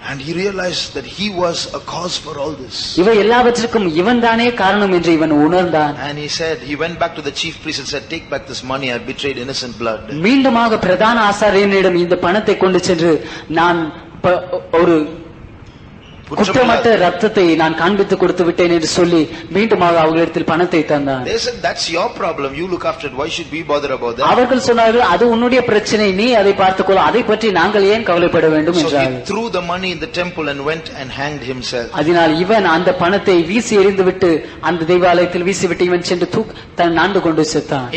And he realized that he was a cause for all this. இவை எல்லாவற்றுக்கும் இவன்தானே காரணம் என்று இவன் உணர்ந்தான். And he said, he went back to the chief priest and said, take back this money, I betrayed innocent blood. மீண்டுமாக பிரதான ஆசாரியனிடம் இந்த பணத்தை கொண்டு சென்று நான் ஒரு குற்றமற்ற ரத்தத்தை நான் காண்பித்து கொடுத்து விட்டேன் என்று சொல்லி மீண்டுமாக அவர்களிடத்தில் பணத்தை தந்தான். They said, that's your problem, you look after it, why should we bother about that? அவர்கள் சொன்னார்கள், அது உன்னுடைய பிரச்சனை, நீ அதை பார்த்துக்கொள், அதை பற்றி நாங்கள் ஏன் கவலைப்பட வேண்டும் என்றார்கள். So he threw the money in the temple and went and hanged himself. அதனால் இவன் அந்த பணத்தை வீசி எறிந்துவிட்டு அந்த தேவாலயத்தில் வீசிவிட்டு இவன் சென்று தன் நாண்டு கொண்டு செத்தான்.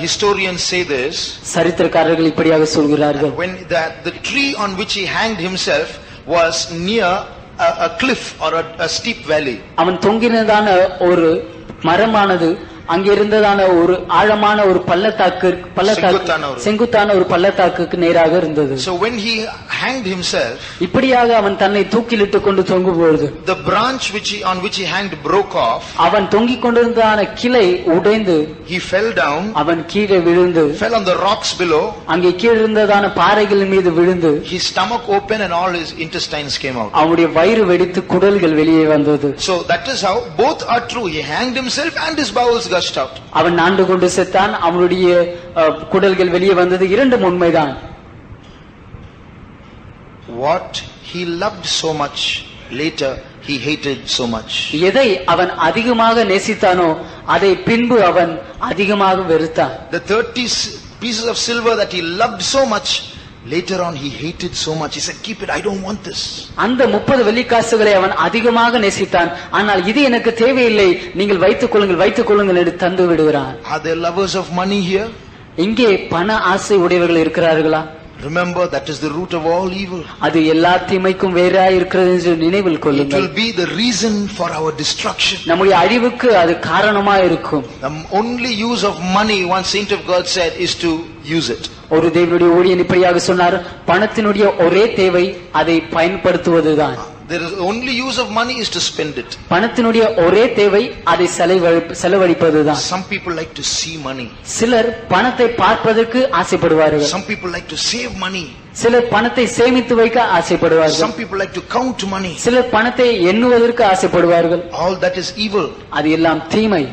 Historians say this. சரித்திரக்காரர்கள் இப்படியாக சொல்கிறார்கள். When the tree on which he hanged himself was near a cliff or a steep valley. அவன் தொங்கினதான ஒரு மரமானது அங்கே இருந்ததான ஒரு ஆழமான ஒரு பள்ளத்தாக்கு செங்குத்தான ஒரு பள்ளத்தாக்குக்கு நேராக இருந்தது. So when he hanged himself, இப்படியாக அவன் தன்னை தூக்கிலிட்டு கொண்டு தொங்கும்போது the branch on which he hanged broke off. அவன் தொங்கிக் கொண்டிருந்ததான கிளை உடைந்து he fell down. அவன் கீழே விழுந்து fell on the rocks below. அங்கே கீழே இருந்ததான பாறைகளின் மீது விழுந்து his stomach opened and all his intestines came out. அவனுடைய வயிறு வெடித்து குடல்கள் வெளியே வந்தது. So that is how both are true. He hanged himself and his bowels gushed out. அவன் நாண்டு கொண்டு செத்தான், அவனுடைய குடல்கள் வெளியே வந்தது, இரண்டும் உண்மைதான். What he loved so much, later he hated so much. எதை அவன் அதிகமாக நேசித்தானோ அதை பின்பு அவன் அதிகமாக வெறுத்தான். The 30 pieces of silver that he loved so much, later on he hated so much. He said, keep it, I don't want this. அந்த 30 வெள்ளிக்காசுகளை அவன் அதிகமாக நேசித்தான், ஆனால் இது எனக்கு தேவையில்லை, நீங்கள் வைத்துக் கொள்ளுங்கள் என்று தந்து விடுகிறான். Are there lovers of money here? இங்கே பண ஆசை உடையவர்கள் இருக்கிறார்களா? Remember, that is the root of all evil. அது எல்லா தீமைக்கும் வேறாய் இருக்கிறது என்று நினைவில் கொள்ளுங்கள். It will be the reason for our destruction. நம்முடைய அழிவுக்கு அது காரணமாக இருக்கும். The only use of money, one saint of God said, is to use it. ஒரு தேவனுடைய ஊழியன் இப்படியாக சொன்னார், பணத்தினுடைய ஒரே தேவை அதை பயன்படுத்துவதுதான். There is only use of money is to spend it. பணத்தினுடைய ஒரே தேவை அதை செலவழிப்பதுதான். Some people like to see money. சிலர் பணத்தை பார்ப்பதற்கு ஆசைப்படுவார்கள். Some people like to save money. சிலர் பணத்தை சேமித்து வைக்க ஆசைப்படுவார்கள். Some people like to count money. சிலர் பணத்தை எண்ணுவதற்கு ஆசைப்படுவார்கள். All that is evil. அது எல்லாம் தீமை.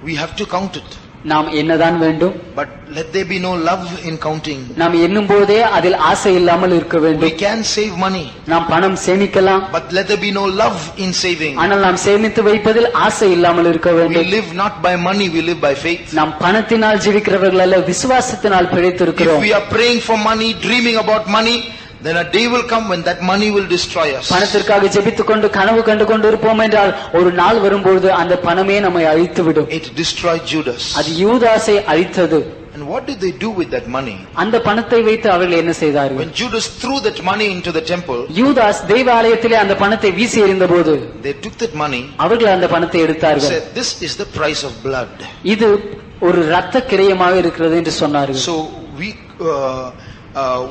We have to count it. நாம் என்னதான் வேண்டும்? But let there be no love in counting. நாம் எண்ணும் போதே அதில் ஆசை இல்லாமல் இருக்க வேண்டும். We can save money. நாம் பணம் சேமிக்கலாம். But let there be no love in saving. ஆனால் நாம் சேமித்து வைப்பதில் ஆசை இல்லாமல் இருக்க வேண்டும். We live not by money, we live by faith. நாம் பணத்தினால் ஜீவிக்கிறவர்கள் அல்ல, விசுவாசத்தினால் பிழைத்திருக்கிறோம். If we are praying for money, dreaming about money, then a day will come when that money will destroy us. பணத்திற்காக ஜெபித்துக் கொண்டு கனவு கண்டு கொண்டு இருப்போம் என்றால் ஒரு நாள் வரும்போது அந்த பணமே நம்மை அழித்து விடும். It destroyed Judas. அது யூதாசை அழித்தது. And what did they do with that money? அந்த பணத்தை வைத்து அவர்கள் என்ன செய்தார்கள்? When Judas threw that money into the temple, யூதாஸ் தேவாலயத்திலே அந்த பணத்தை வீசி எறிந்தபோது they took that money, அவர்கள் அந்த பணத்தை எடுத்தார்கள். said, this is the price of blood. இது ஒரு இரத்த கிரயமாக இருக்கிறது என்று சொன்னார்கள். So we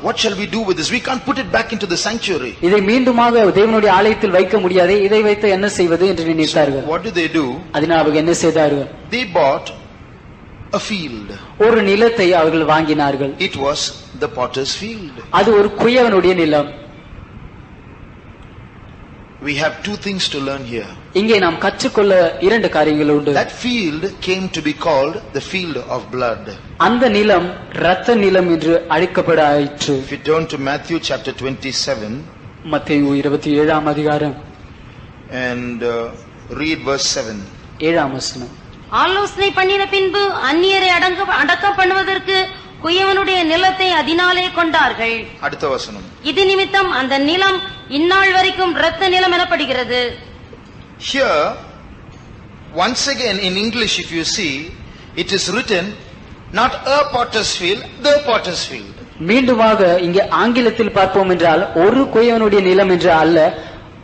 what shall we do with this? We can't put it back into the sanctuary. இதை மீண்டுமாக தேவனுடைய ஆலயத்தில் வைக்க முடியாது, இதை வைத்து என்ன செய்வது என்று நினைத்தார்கள். What did they do? அதனால் அவர்கள் என்ன செய்தார்கள்? They bought a field. ஒரு நிலத்தை அவர்கள் வாங்கினார்கள். It was the potter's field. அது ஒரு குயவனுடைய நிலம். We have two things to learn here. இங்கே நாம் கற்றுக்கொள்ள இரண்டு காரியங்கள் உண்டு. That field came to be called the field of blood. அந்த நிலம் இரத்த நிலம் என்று அழைக்கப்பட ஆயிற்று. If you turn to Matthew chapter 27, மத்தேயு 27ஆம் அதிகாரம் and read verse 7. 7ஆம் வசனம். ஆலோசனை பண்ணின பின்பு அந்நியரை அடக்கம் பண்ணுவதற்கு குயவனுடைய நிலத்தை அதனாலே கொண்டார்கள். அடுத்த வசனம். இது நிமித்தம் அந்த நிலம் இந்நாள் வரைக்கும் இரத்த நிலம் எனப்படுகிறது. Here once again in English, if you see, it is written not a potter's field, the potter's field. மீண்டுமாக இங்கே ஆங்கிலத்தில் பார்ப்போம் என்றால் ஒரு குயவனுடைய நிலம் என்று அல்ல,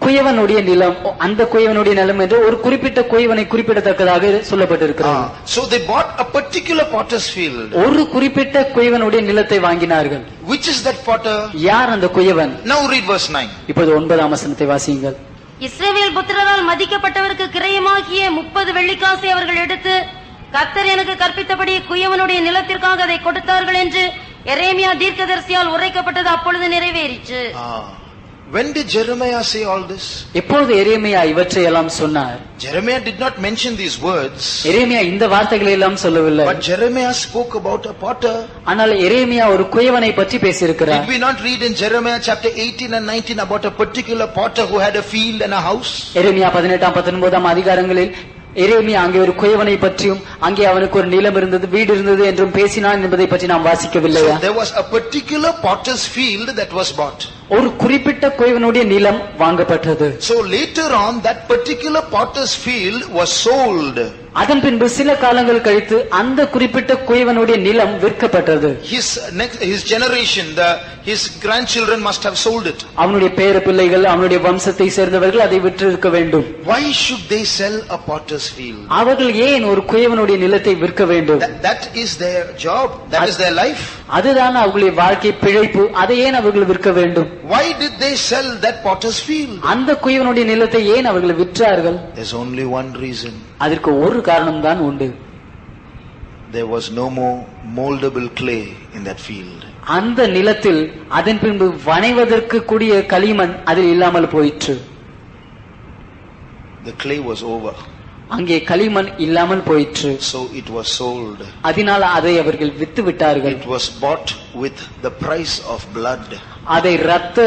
குயவனுடைய நிலம், அந்த குயவனுடைய நிலம் என்று ஒரு குறிப்பிட்ட குயவனை குறிப்பிடத்தக்கதாக சொல்லப்பட்டிருக்கிறது. So they bought a particular potter's field. ஒரு குறிப்பிட்ட குயவனுடைய நிலத்தை வாங்கினார்கள். Which is that potter? யார் அந்த குயவன்? Now read verse 9. இப்போது 9ஆம் வசனத்தை வாசியுங்கள். இஸ்ரவேல் புத்திரரால் மதிக்கப்பட்டவருக்கு கிரயமாகிய 30 வெள்ளிக்காசை அவர்கள் எடுத்து கர்த்தர் எனக்கு கற்பித்தபடி குயவனுடைய நிலத்திற்காக அதை கொடுத்தார்கள் என்று எரேமியா தீர்க்கதரிசியால் உரைக்கப்பட்டது அப்பொழுது நிறைவேறிற்று. When did Jeremiah say all this? எப்பொழுது எரேமியா இவற்றை எல்லாம் சொன்னார்? Jeremiah did not mention these words. எரேமியா இந்த வார்த்தைகளை எல்லாம் சொல்லவில்லை. But Jeremiah spoke about a potter. ஆனால் எரேமியா ஒரு குயவனை பற்றி பேசியிருக்கிறார். Did we not read in Jeremiah chapter 18 and 19 about a particular potter who had a field and a house? எரேமியா 18-19 அதிகாரங்களில் எரேமியா அங்கே ஒரு குயவனை பற்றியும் அங்கே அவனுக்கு ஒரு நிலம் இருந்தது, வீடு இருந்தது என்றும் பேசினான் என்பதை பற்றி நாம் வாசிக்கவில்லையா? So there was a particular potter's field that was bought. ஒரு குறிப்பிட்ட குயவனுடைய நிலம் வாங்கப்பட்டது. So later on that particular potter's field was sold. அதன் பின்பு சில காலங்கள் கழித்து அந்த குறிப்பிட்ட குயவனுடைய நிலம் விற்கப்பட்டது. His generation, his grandchildren must have sold it. அவனுடைய பேர பிள்ளைகள், அவனுடைய வம்சத்தை சேர்ந்தவர்கள் அதை விற்றிருக்க வேண்டும். Why should they sell a potter's field? அவர்கள் ஏன் ஒரு குயவனுடைய நிலத்தை விற்க வேண்டும்? That is their job, that is their life. அதுதான் அவர்களுடைய வாழ்க்கை பிழைப்பு. அதை ஏன் அவர்கள் விற்க வேண்டும்? Why did they sell that potter's field? அந்த குயவனுடைய நிலத்தை ஏன் அவர்கள் விற்றார்கள்? There's only one reason. அதற்கு ஒரு காரணம் தான் உண்டு. There was no more moldable clay in that field. அந்த நிலத்தில் அதன் பின்பு வணைவதற்கு கூடிய களிமண் அதில் இல்லாமல் போயிற்று. The clay was over. அங்கே களிமண் இல்லாமல் போயிற்று. So it was sold. அதனால் அதை அவர்கள் வித்து விட்டார்கள். It was bought with the price of blood. அதை இரத்த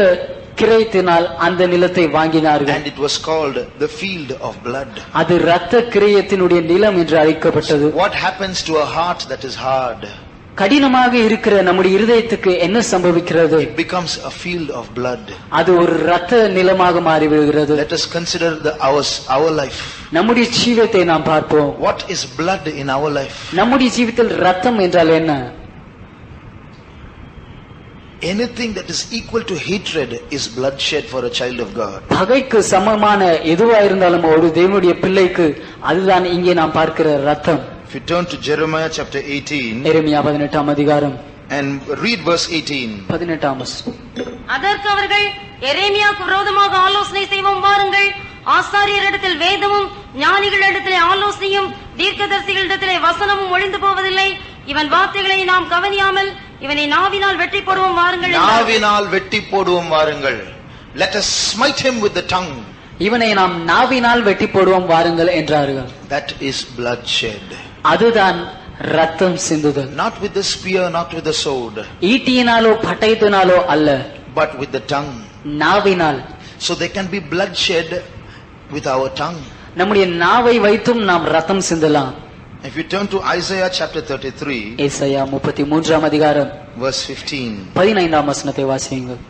கிரயத்தினால் அந்த நிலத்தை வாங்கினார்கள். And it was called the field of blood. அது இரத்த கிரயத்தினுடைய நிலம் என்று அழைக்கப்பட்டது. What happens to a heart that is hard? கடினமாக இருக்கிற நம்முடைய இருதயத்துக்கு என்ன சம்பவிக்கிறது? It becomes a field of blood. அது ஒரு இரத்த நிலமாக மாறிவிடுகிறது. Let us consider our life. நம்முடைய ஜீவிதத்தை நாம் பார்ப்போம். What is blood in our life? நம்முடைய ஜீவிதத்தில் இரத்தம் என்றால் என்ன? Anything that is equal to hatred is bloodshed for a child of God. பகைக்கு சமமான எதுவா இருந்தாலும் ஒரு தேவனுடைய பிள்ளைக்கு அதுதான் இங்கே நாம் பார்க்கிற இரத்தம். If you turn to Jeremiah chapter 18 எரேமியா 18 அதிகாரம் and read verse 18. 18 அதற்கு அவர்கள் எரேமியாவுக்கு விரோதமாக ஆலோசனை செய்வோம் வாருங்கள். ஆசாரியரிடத்தில் வேதமும் ஞானிகளிடத்திலே ஆலோசனையும் தீர்க்கதரிசிகளிடத்திலே வசனமும் ஒழிந்து போவதில்லை. இவன் வார்த்தைகளை நாம் கவனியாமல் இவனை நாவினால் வெட்டி போடுவோம் வாருங்கள். நாவினால் வெட்டி போடுவோம் வாருங்கள். Let us smite him with the tongue. இவனை நாம் நாவினால் வெட்டி போடுவோம் வாருங்கள் என்றார்கள். That is bloodshed. அதுதான் ரத்தம் சிந்துதல். Not with the spear, not with the sword. ஈட்டியினாலோ பட்டயத்தினாலோ அல்ல, but with the tongue. நாவினால். So there can be bloodshed with our tongue. நம்முடைய நாவை வைத்தும் நாம் ரத்தம் சிந்தலாம். If you turn to Isaiah chapter 33, ஏசாயா 33 அதிகாரம் verse 15. 15 வசனத்தை வாசியுங்கள்.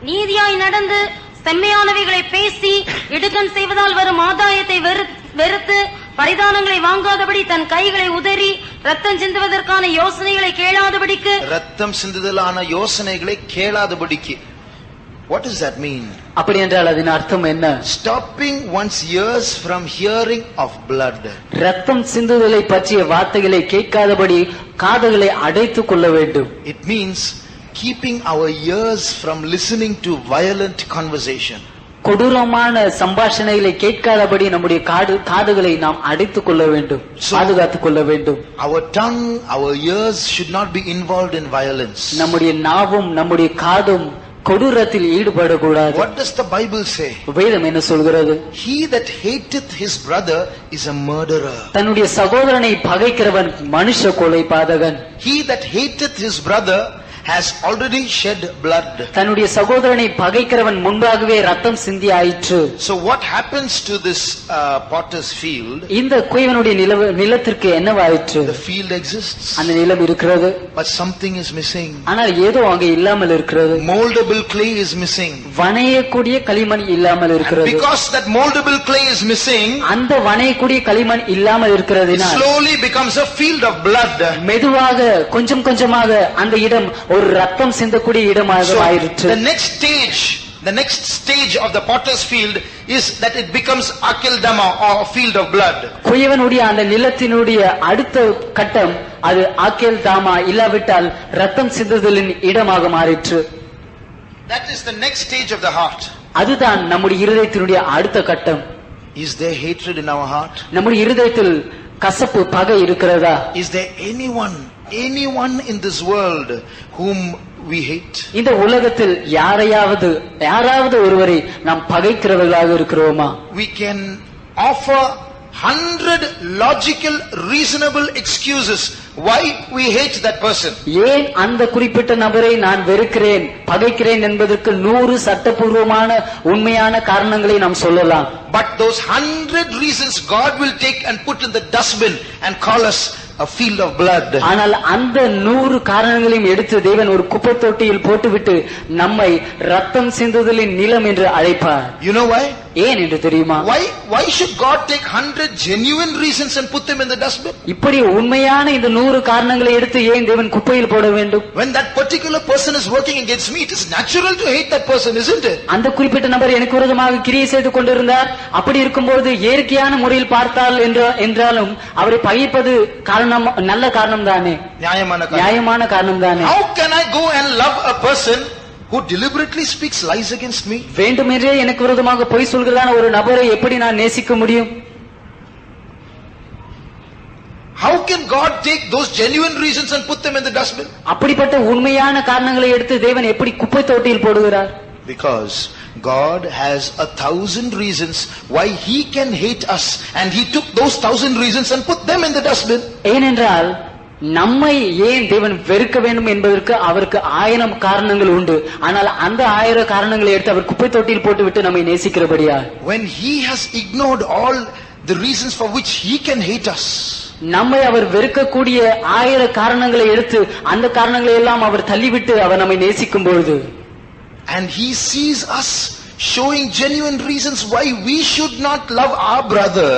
நீதியாய் நடந்து செம்மையானவைகளை பேசி இடுக்கண் செய்வதால் வரும் ஆதாயத்தை வெறுத்து பரிதானங்களை வாங்காதபடி தன் கைகளை உதறி ரத்தம் சிந்துவதற்கான யோசனைகளை கேளாதபடிக்கு. ரத்தம் சிந்துதலான யோசனைகளை கேளாதபடிக்கு. What does that mean? அப்படி என்றால் அதன் அர்த்தம் என்ன? Stopping one's ears from hearing of blood. ரத்தம் சிந்துதலை பற்றிய வார்த்தைகளை கேட்காதபடி காதுகளை அடைத்துக் கொள்ள வேண்டும். It means keeping our ears from listening to violent conversation. கொடூரமான சம்பாஷணைகளை கேட்காதபடி நம்முடைய காதுகளை நாம் அடைத்துக் கொள்ள வேண்டும், பாதுகாத்துக் கொள்ள வேண்டும். Our tongue, our ears should not be involved in violence. நம்முடைய நாவும் நம்முடைய காதும் கொடூரத்தில் ஈடுபடக்கூடாது. What does the Bible say? வேதம் என்ன சொல்கிறது? He that hateth his brother is a murderer. தன்னுடைய சகோதரனை பகைக்கிறவன் மனுஷ கொலை பாதகன். He that hateth his brother has already shed blood. தன்னுடைய சகோதரனை பகைக்கிறவன் முன்பாகவே ரத்தம் சிந்தி ஆயிற்று. So what happens to this potter's field? இந்த குயவனுடைய நிலத்திற்கு என்னவாயிற்று? The field exists, அந்த நிலம் இருக்கிறது, but something is missing. ஆனால் ஏதோ அங்கே இல்லாமல் இருக்கிறது. Moldable clay is missing. வணையக்கூடிய களிமண் இல்லாமல் இருக்கிறது. Because that moldable clay is missing, அந்த வணையக்கூடிய களிமண் இல்லாமல் இருக்கிறதுனால் it slowly becomes a field of blood. மெதுவாக கொஞ்சம் கொஞ்சமாக அந்த இடம் ஒரு ரத்தம் சிந்தக்கூடிய இடமாக ஆயிற்று. The next stage of the potter's field is that it becomes akeldama, or field of blood. குயவனுடைய அந்த நிலத்தினுடைய அடுத்த கட்டம் அது ஆக்கேல்தாமா, இல்லாவிட்டால் ரத்தம் சிந்துதலின் இடமாக மாறிற்று. That is the next stage of the heart. அதுதான் நம்முடைய இருதயத்தினுடைய அடுத்த கட்டம். Is there hatred in our heart? நம்முடைய இருதயத்தில் கசப்பு, பகை இருக்கிறதா? Is there anyone in this world whom we hate? இந்த உலகத்தில் யாராவது ஒருவரை நாம் பகைக்கிறவர்களாக இருக்கிறோமா? We can offer 100 logical, reasonable excuses why we hate that person. ஏன் அந்த குறிப்பிட்ட நபரை நான் வெறுக்கிறேன், பகைக்கிறேன் என்பதற்கு 100 சட்டபூர்வமான உண்மையான காரணங்களை நாம் சொல்லலாம். But those 100 reasons God will take and put in the dustbin and call us a field of blood. ஆனால் அந்த 100 காரணங்களையும் எடுத்து தேவன் ஒரு குப்பை தொட்டியில் போட்டுவிட்டு நம்மை ரத்தம் சிந்துதலின் நிலம் என்று அழைப்பார். You know why? ஏன் என்று தெரியுமா? Why should God take 100 genuine reasons and put them in the dustbin? இப்படி உண்மையான இந்த 100 காரணங்களை எடுத்து ஏன் தேவன் குப்பையில் போட வேண்டும்? When that particular person is working against me, it is natural to hate that person, isn't it? அந்த குறிப்பிட்ட நபர் எனக்கு விரோதமாக கிரியை செய்து கொண்டிருந்தார். அப்படி இருக்கும்போது இயற்கையான முறையில் பார்த்தால் என்றாலும் அவரை பகைப்பது நல்ல காரணம் தானே, நியாயமான காரணம் தானே. How can I go and love a person who deliberately speaks lies against me? வேண்டுமென்றே எனக்கு விரோதமாக பொய் சொல்கிறதான ஒரு நபரை எப்படி நான் நேசிக்க முடியும்? How can God take those genuine reasons and put them in the dustbin? அப்படிப்பட்ட உண்மையான காரணங்களை எடுத்து தேவன் எப்படி குப்பை தொட்டியில் போடுகிறார்? Because God has 1,000 reasons why He can hate us, and He took those 1,000 reasons and put them in the dustbin. ஏனென்றால் நம்மை ஏன் தேவன் வெறுக்க வேண்டும் என்பதற்கு அவருக்கு 1000 காரணங்கள் உண்டு. ஆனால் அந்த 1000 காரணங்களை எடுத்து அவர் குப்பை தொட்டியில் போட்டுவிட்டு நம்மை நேசிக்கிறபடியா. When He has ignored all the reasons for which He can hate us, நம்மை அவர் வெறுக்கக்கூடிய 1000 காரணங்களை எடுத்து அந்த காரணங்களை எல்லாம் அவர் தள்ளிவிட்டு அவர் நம்மை நேசிக்கும் பொழுது, and He sees us showing genuine reasons why we should not love our brother,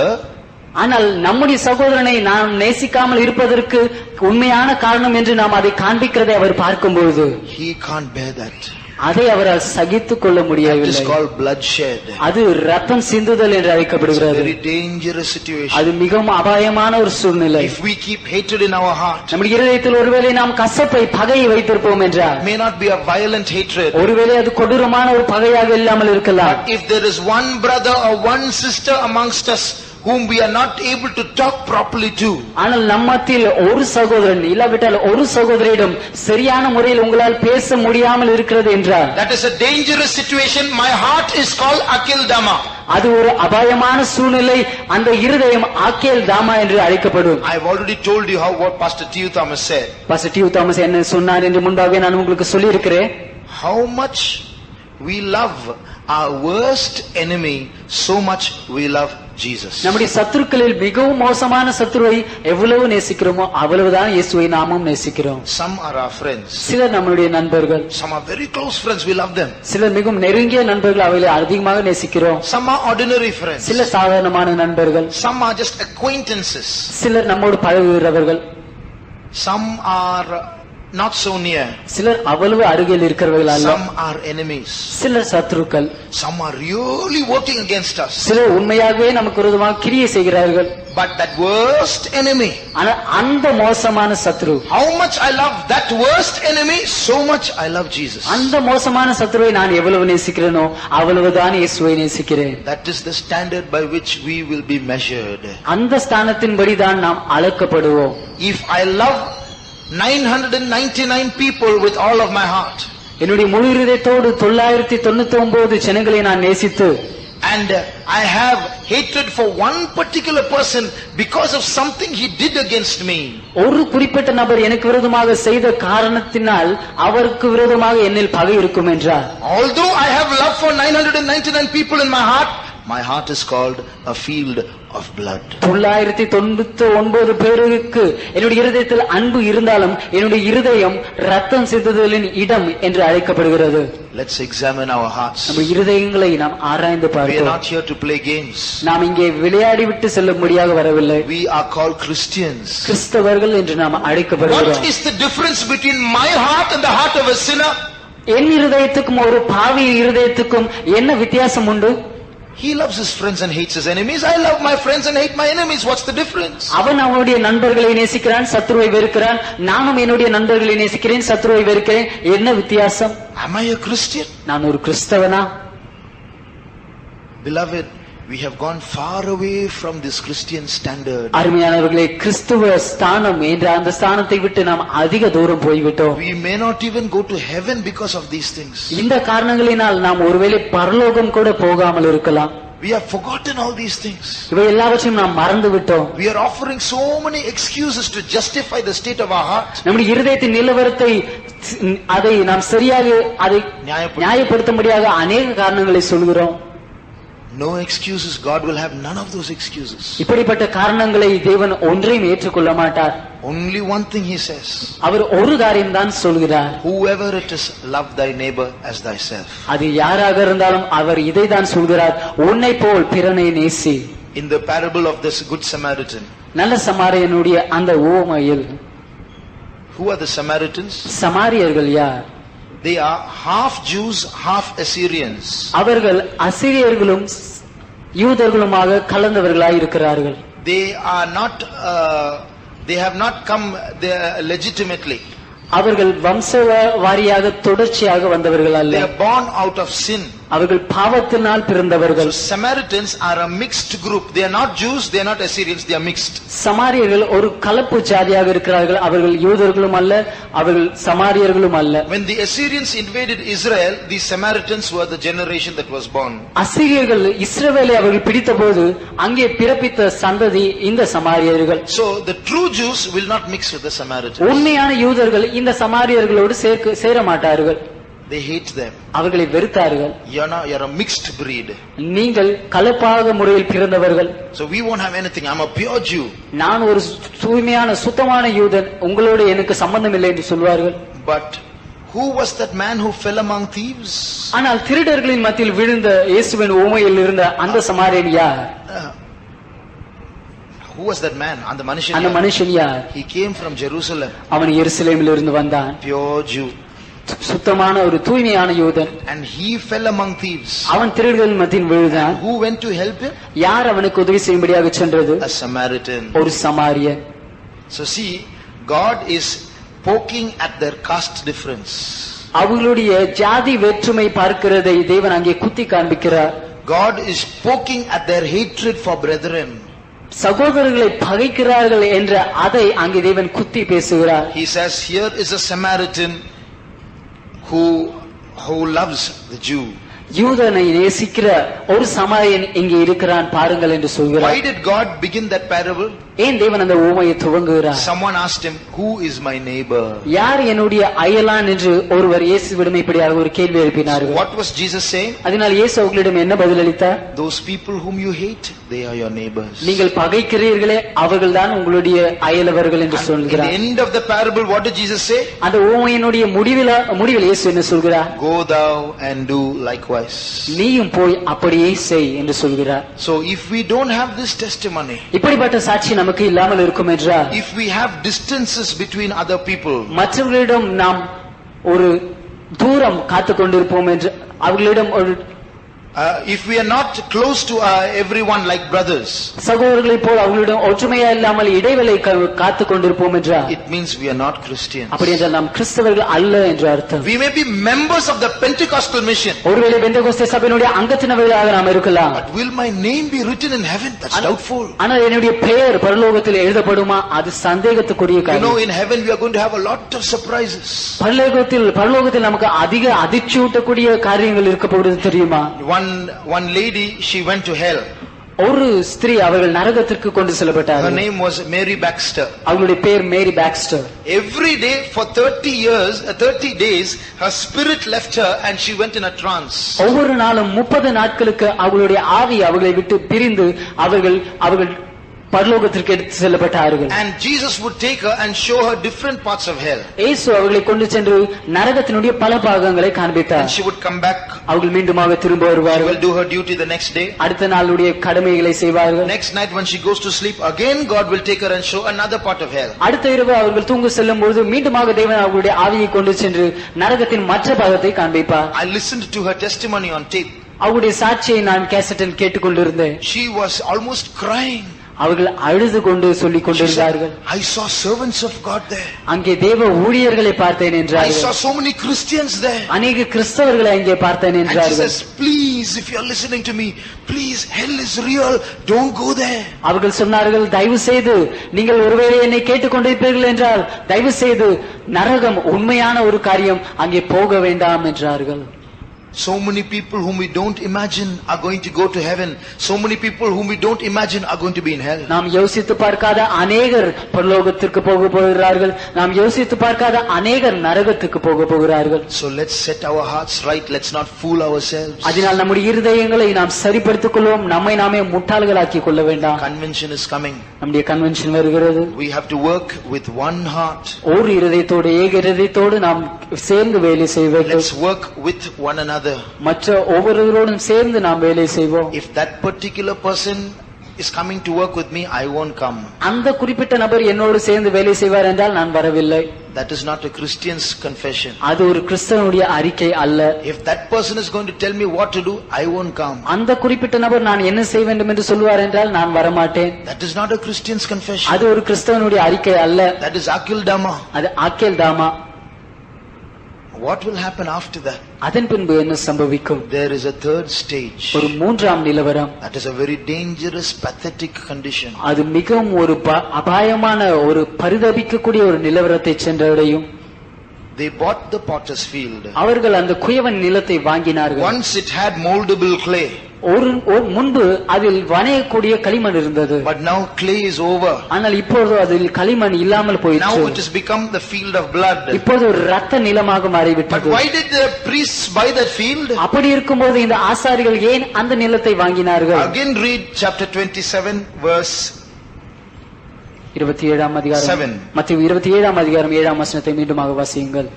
ஆனால் நம்முடைய சகோதரனை நாம் நேசிக்காமல் இருப்பதற்கு உண்மையான காரணம் என்று நாம் அதை காண்பிக்கிறதை அவர் பார்க்கும்போது, He can't bear that. அதை அவரால் சகித்துக் கொள்ள முடியவில்லை. It is called bloodshed. அது ரத்தம் சிந்துதல் என்று அழைக்கப்படுகிறது. Very dangerous situation. அது மிகவும் அபாயமான ஒரு சூழ்நிலை. If we keep hatred in our heart, நம்முடைய இதயத்தில் ஒருவேளை நாம் கசப்பை, பகையை வைத்திருப்போம் என்றால், it may not be a violent hatred. ஒருவேளை அது கொடூரமான ஒரு பகையாக இல்லாமல் இருக்கலாம். But if there is one brother or one sister amongst us whom we are not able to talk properly to, ஆனால் நம்மத்தில் ஒரு சகோதரன் இல்லாவிட்டால் ஒரு சகோதரியிடம் சரியான முறையில் உங்களால் பேச முடியாமல் இருக்கிறது என்றால், that is a dangerous situation. My heart is called Akildama. அது ஒரு அபாயமான சூழ்நிலை. அந்த இருதயம் ஆக்கேல் தாமா என்று அழைக்கப்படும். I have already told you what Pastor T. Thomas said. Pastor T. Thomas என்ன சொன்னார் என்று முன்பாகவே நான் உங்களுக்கு சொல்லி இருக்கிறேன். How much we love our worst enemy, so much we love Jesus. நம்முடைய சத்துருக்களில் மிகவும் மோசமான சத்துருவை எவ்வளவு நேசிக்கிறோமோ அவ்வளவுதான் இயேசுவை நாமும் நேசிக்கிறோம். Some are our friends. சிலர் நம்முடைய நண்பர்கள். Some are very close friends, we love them. சிலர் மிகவும் நெருங்கிய நண்பர்கள், அவர்களை அதிகமாக நேசிக்கிறோம். Some are ordinary friends. சிலர் சாதாரணமான நண்பர்கள். Some are just acquaintances. சிலர் நம்மோடு பழகுகிறவர்கள். Some are not so near. சிலர் அவ்வளவு அருகில் இருக்கிறவர்கள் அல்ல. Some are enemies. சிலர் சத்துருக்கள். Some are really working against us. சிலர் உண்மையாகவே நமக்கு விரோதமாக கிரியை செய்கிறார்கள். But that worst enemy, ஆனால் அந்த மோசமான சத்துரு, how much I love that worst enemy, so much I love Jesus. அந்த மோசமான சத்துருவை நான் எவ்வளவு நேசிக்கிறேனோ அவ்வளவுதான் இயேசுவை நேசிக்கிறேன். That is the standard by which we will be measured. அந்த ஸ்தானத்தின்படி தான் நாம் அளக்கப்படுவோம். If I love 999 people with all of my heart, என்னுடைய முழு இதயத்தோடு 999 ஜனங்களை நான் நேசித்து, and I have hatred for one particular person because of something he did against me, ஒரு குறிப்பிட்ட நபர் எனக்கு விரோதமாக செய்த காரணத்தினால் அவருக்கு விரோதமாக என்னில் பகை இருக்கும் என்றால், although I have love for 999 people in my heart is called a field of blood. 999 பேருக்கு என்னுடைய இருதயத்தில் அன்பு இருந்தாலும் என்னுடைய இருதயம் ரத்தம் சிந்துதலின் இடம் என்று அழைக்கப்படுகிறது. Let's examine our hearts. நம்ம இருதயங்களை நாம் ஆராய்ந்து We are பார்க்கிறோம். not here to play games. நாம் இங்கே விளையாடி விட்டு செல்ல முடியாக வரவில்லை. We are called Christians. கிறிஸ்தவர்கள் என்று நாம் What அழைக்கப்படுகிறோம். is the difference between my heart and the heart of a sinner? என் இருதயத்துக்கும் ஒரு பாவி இருதயத்துக்கும் என்ன வித்தியாசம் உண்டு? He loves his friends and hates his enemies. I love my friends and hate my enemies. What's the difference? அவன் அவனுடைய நண்பர்களை நேசிக்கிறான், சத்ருவை வெறுக்கிறான். நானும் என்னுடைய நண்பர்களை நேசிக்கிறேன், சத்ருவை வெறுக்கிறேன். என்ன வித்தியாசம்? Am I a Christian? நான் ஒரு கிறிஸ்தவனா? Beloved, We have gone far away from this Christian standard. அருமையானவர்களே, கிறிஸ்துவ ஸ்தானம் என்ற அந்த ஸ்தானத்தை விட்டு நாம் அதிக தூரம் போய்விட்டோம். We may not even go to heaven because of these things. இந்த காரணங்களினால் நாம் ஒருவேளை பரலோகம் கூட போகாமல் இருக்கலாம். We have forgotten all these things. இவை எல்லாவற்றையும் நாம் மறந்து விட்டோம். We are offering so many excuses to justify the state of our heart. நம்முடைய இருதயத்தின் நிலவரத்தை அதை நாம் சரியாக அதை நியாயப்படுத்த முடியாத அநேக காரணங்களை சொல்கிறோம். No excuses. God will have none of those excuses. இப்படிப்பட்ட காரணங்களை தேவன் ஒன்றையும் ஏற்றுக்கொள்ள மாட்டார். Only one thing he says. அவர் ஒரு காரியம் தான் சொல்கிறார். Whoever it is, love thy neighbor as thyself. அது யாராக இருந்தாலும் அவர் இதை தான் சொல்கிறார், உன்னை போல் பிறனை நேசி. In the parable of this good Samaritan, நல்ல சமாரியனுடைய அந்த உவமையில், who are the Samaritans? சமாரியர்கள் யார்? They are half Jews, half Assyrians. அவர்கள் அசிரியர்களும் யூதர்களுமாக கலந்தவர்களாய் இருக்கிறார்கள். They are not they have not come there legitimately. அவர்கள் வம்ச வாரியாக தொடர்ச்சியாக வந்தவர்கள் அல்ல. They are born out of sin. அவர்கள் பாவத்தினால் பிறந்தவர்கள். So Samaritans are a mixed group. They are not Jews, they are not Assyrians, they are mixed. சமாரியர்கள் ஒரு கலப்பு ஜாதியாக இருக்கிறார்கள். அவர்கள் யூதர்களும் அல்ல, அவர்கள் சமாரியர்களும் அல்ல. When the Assyrians invaded Israel, the Samaritans were the generation that was born. அசீரியர்கள் இஸ்ரவேலை அவர்கள் பிடித்தபோது அங்கே பிறப்பித்த சந்ததி இந்த சமாரியர்கள். So the true Jews will not mix with the Samaritans. உண்மையான யூதர்கள் இந்த சமாரியர்களோடு சேர மாட்டார்கள். They hate them. அவர்களை வெறுத்தார்கள். You're a mixed breed. நீங்கள் கலப்பாக முறையில் பிறந்தவர்கள். So we won't have anything. I'm a pure Jew. நான் ஒரு தூய்மையான சுத்தமான யூதன், உங்களோடு எனக்கு சம்பந்தம் இல்லை என்று சொல்வார்கள். But who was that man who fell among thieves? ஆனால் திருடர்களின் மத்தியில் விழுந்த இயேசுவின் உவமையில் இருந்த அந்த சமாரியன் யார்? Who was that man? அந்த மனுஷன் யார்? He came from Jerusalem. அவன் எருசலேமில் இருந்து வந்தான். Pure Jew. சுத்தமான ஒரு தூய்மையான யூதன். And he fell among thieves. அவன் திருடர்களின் மத்தியில் விழுந்தான். Who went to help him? யார் அவனுக்கு உதவி செய்யும்படியாக சென்றது? A Samaritan. ஒரு சமாரியன். So see, God is poking at their caste difference. அவர்களுடைய ஜாதி வேற்றுமை பார்க்கிறதை தேவன் அங்கே குத்தி காண்பிக்கிறார். God is poking at their hatred for brethren. சகோதரர்களை பகைக்கிறார்கள் என்ற அதை அங்கே தேவன் குத்தி பேசுகிறார். He says, here is a Samaritan who loves the Jew. யூதனை நேசிக்கிற ஒரு சமாரியன் இங்கே இருக்கிறான் பாருங்கள் என்று சொல்கிறார். Why did God begin that parable? ஏன் தேவன் அந்த உவமையை துவங்குகிறார்? Someone asked him, who is my neighbor? யார் என்னுடைய அயலான் என்று ஒருவர் இயேசுவிடம் இப்படியாக ஒரு கேள்வி எழுப்பினார்கள். What was Jesus saying? அதனால் இயேசு அவர்களிடம் என்ன பதிலளித்தார்? Those people whom you hate, they are your neighbors. நீங்கள் பகைக்கிறீர்களே அவர்கள்தான் உங்களுடைய அயலவர்கள் என்று சொல்கிறார். At the end of the parable, what did Jesus say? அந்த உவமையினுடைய முடிவில் இயேசு என்ன சொல்கிறார்? Go thou and do likewise. நீயும் போய் அப்படியே செய் என்று சொல்கிறார். So if we don't have this testimony, இப்படிப்பட்ட சாட்சி நமக்கு இல்லாமல் இருக்கும் என்றால், if we have distances between other people, மற்றவர்களிடம் நாம் ஒரு தூரம் காத்துக் கொண்டிருப்போம் என்று அவர்களிடம் ஒரு if we are not close to everyone like brothers, சகோதரர்களைப் போல் அவர்களிடம் ஒற்றுமையா இல்லாமல் இடைவெளி காத்துக் கொண்டிருப்போம் என்றால், it means we are not Christians. அப்படி என்றால் நாம் கிறிஸ்தவர்கள் அல்ல என்று அர்த்தம். We may be members of the Pentecostal mission, ஒருவேளை பெந்தெகோஸ்தே சபையினுடைய அங்கத்தினர்களாக நாம் இருக்கலாம். but will my name be written in heaven? That's doubtful. ஆனால் என்னுடைய பெயர் பரலோகத்தில் எழுதப்படுமா? அது சந்தேகத்துக்குரிய காரியம். You know, in heaven we are going to have a lot of surprises. பரலோகத்தில் நமக்கு அதிக அதிர்ச்சியூட்டக்கூடிய காரியங்கள் இருக்க போகிறது தெரியுமா? One lady, she went to hell. ஒரு ஸ்திரீ அவர்கள் நரகத்திற்கு கொண்டு செல்லப்பட்டார்கள். Her name was Mary Baxter. அவளுடைய பெயர் மேரி Boxster. Every day for 30 days her spirit left her and she went in a trance. ஒவ்வொரு நாளும் 30 நாட்களுக்கு அவளுடைய ஆவி அவர்களை விட்டு பிரிந்து அவர்கள் பரலோகத்திற்கு எடுத்து செல்லப்பட்டார்கள். And Jesus would take her and show her different parts of hell. இயேசு அவர்களை கொண்டு சென்று நரகத்தினுடைய பல பாகங்களை காண்பித்தார். And she would come back. அவர்கள் மீண்டுமாக திரும்ப She வருவார்கள். will do her duty the next day. அடுத்த நாளுடைய கடமைகளை செய்வார்கள். Next night when she goes to sleep, again God will take her and show another part of hell. அடுத்த இரவு அவர்கள் தூங்க செல்லும் பொழுது மீண்டுமாக தேவன் அவர்களுடைய ஆவியை கொண்டு சென்று நரகத்தின் மற்ற பாகத்தை காண்பிப்பார். I listened to her testimony on tape. அவருடைய சாட்சியை நான் கேசட்டில் கேட்டுக்கொண்டிருந்தேன். She was almost crying. அவர்கள் அழுது கொண்டு சொல்லிக் கொண்டிருந்தார்கள். I saw servants of God there. அங்கே தேவ ஊழியர்களை பார்த்தேன் I என்றார்கள். saw so many Christians there. அநேக கிறிஸ்தவர்களை அங்கே பார்த்தேன் And she என்றார்கள். says, please please, if you are listening to me, please, hell is real, don't go there. அவர்கள் சொன்னார்கள், தயவு செய்து நீங்கள் ஒருவேளை என்னை கேட்டுக்கொண்டிருப்பீர்கள் என்றால் தயவு செய்து நரகம் உண்மையான ஒரு காரியம், அங்கே போக வேண்டாம் என்றார்கள். So many people whom we don't imagine are going to go to heaven. So many people whom we don't imagine are going to be in hell. நாம் யோசித்து பார்க்காத அநேகர் பரலோகத்திற்கு போக போகிறார்கள். நாம் யோசித்து பார்க்காத அநேகர் நரகத்துக்கு போக போகிறார்கள். So let's set our hearts right. Let's not fool ourselves. அதனால் நம்முடைய இருதயங்களை நாம் சரிப்படுத்திக் கொள்வோம். நம்மை நாமே முட்டாள்களாக்கிக் கொள்ள வேண்டாம். Convention is coming. நம்முடைய கன்வென்ஷன் வருகிறது. We have to work with one heart. ஒரு இருதயத்தோடு, ஏக இருதயத்தோடு நாம் சேர்ந்து வேலை செய்ய வேண்டும். Let's work with one another. மற்ற ஒவ்வொருவரோடும் சேர்ந்து நாம் வேலை செய்வோம். If that particular person is coming to work with me, I won't come. அந்த குறிப்பிட்ட நபர் என்னோடு சேர்ந்து வேலை செய்வார் என்றால் நான் வரவில்லை. That is not a Christian's confession. அது ஒரு கிறிஸ்தவனுடைய அறிக்கை அல்ல. If that person is going to tell me what to do, I won't come. அந்த குறிப்பிட்ட நபர் நான் என்ன செய்ய வேண்டும் என்று சொல்வார் என்றால் நான் வரமாட்டேன். That is not a Christian's confession. அது ஒரு கிறிஸ்தவனுடைய அறிக்கை அல்ல. That is Akildama. அது ஆக்கேல்தாமா. What will happen after that? அதன் பின்பு என்ன சம்பவிக்கும்? There is a third stage. ஒரு மூன்றாம் நிலவரம். That is a very dangerous, pathetic condition. அது மிகவும் ஒரு அபாயமான, ஒரு பரிதபிக்கக்கூடிய ஒரு நிலவரத்தை சென்றடையும். They bought the potter's field. அவர்கள் அந்த குயவன் நிலத்தை வாங்கினார்கள். Once it had moldable clay. ஒரு முன்பு அதில் வணையக்கூடிய களிமண் இருந்தது. But now clay is over. ஆனால் இப்பொழுது அதில் களிமண் இல்லாமல் போயிற்று. Now it has become the field of blood. இப்பொழுது ஒரு இரத்த நிலமாக But மாறிவிட்டது. why did the priests buy that field? அப்படி இருக்கும்போது இந்த ஆசாரிகள் ஏன் அந்த நிலத்தை வாங்கினார்கள்? Again read chapter 27 verse 27ஆம் அதிகாரம், மத்தேயு 27ஆம் அதிகாரம் 7ஆம் வசனத்தை மீண்டுமாக வாசியுங்கள்.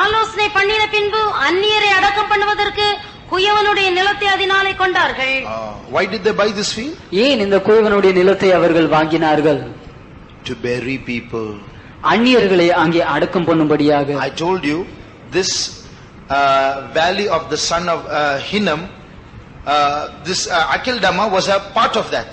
ஆலோசனை பண்ணின பின்பு அந்நியரை அடக்கம் பண்ணுவதற்கு குயவனுடைய நிலத்தை அதனாலே கொண்டார்கள். Why did they buy this field? ஏன் இந்த குயவனுடைய நிலத்தை அவர்கள் வாங்கினார்கள்? To bury people. அந்நியர்களை அங்கே அடக்கம் பண்ணும்படியாக. I told you this valley of the son of Hinnom, this Akildama was a part of that.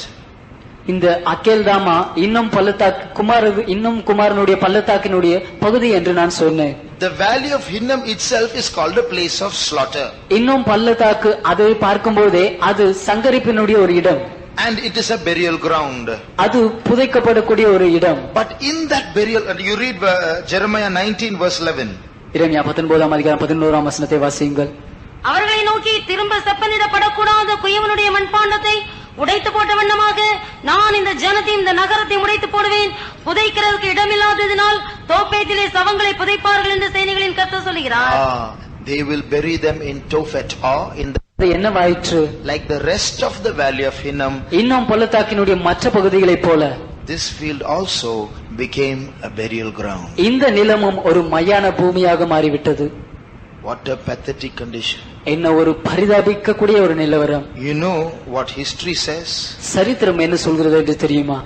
இந்த அக்கேல்தாமா இன்னும் குமாரனுடைய பள்ளத்தாக்கினுடைய பகுதி என்று நான் சொன்னேன். The valley of Hinnom itself is called a place of slaughter. இன்னும் பள்ளத்தாக்கு அதை பார்க்கும்போதே அது சங்கரிப்பினுடைய ஒரு இடம். And it is a burial ground. அது புதைக்கப்படக்கூடிய ஒரு இடம். But in that burial, you read Jeremiah 19 verse 11. எரேமியா 19ஆம் அதிகாரம் 11ஆம் வசனத்தை வாசியுங்கள். அவர்களை நோக்கி, திரும்ப செப்பனிடப்படக்கூடாத குயவனுடைய மண்பாண்டத்தை உடைத்து போட்ட வண்ணமாக நான் இந்த ஜனத்தையும் இந்த நகரத்தை உடைத்து போடுவேன். புதைக்கிறதுக்கு இடமில்லாததினால் தோப்பேத்திலே சவங்களை புதைப்பார்கள் என்று சேனைகளின் கர்த்தர் சொல்கிறார். They will bury them in Tophet or in the என்னவாயிற்று? Like the rest of the valley of Hinnom, இன்னும் பள்ளத்தாக்கினுடைய மற்ற பகுதிகளைப் போல this field also became a burial ground. இந்த நிலமும் ஒரு மயான பூமியாக மாறிவிட்டது. What a pathetic condition. என்ன ஒரு பரிதாபிக்கக்கூடிய ஒரு நிலவரம். You know what history says? சரித்திரம் என்ன சொல்கிறது என்று தெரியுமா?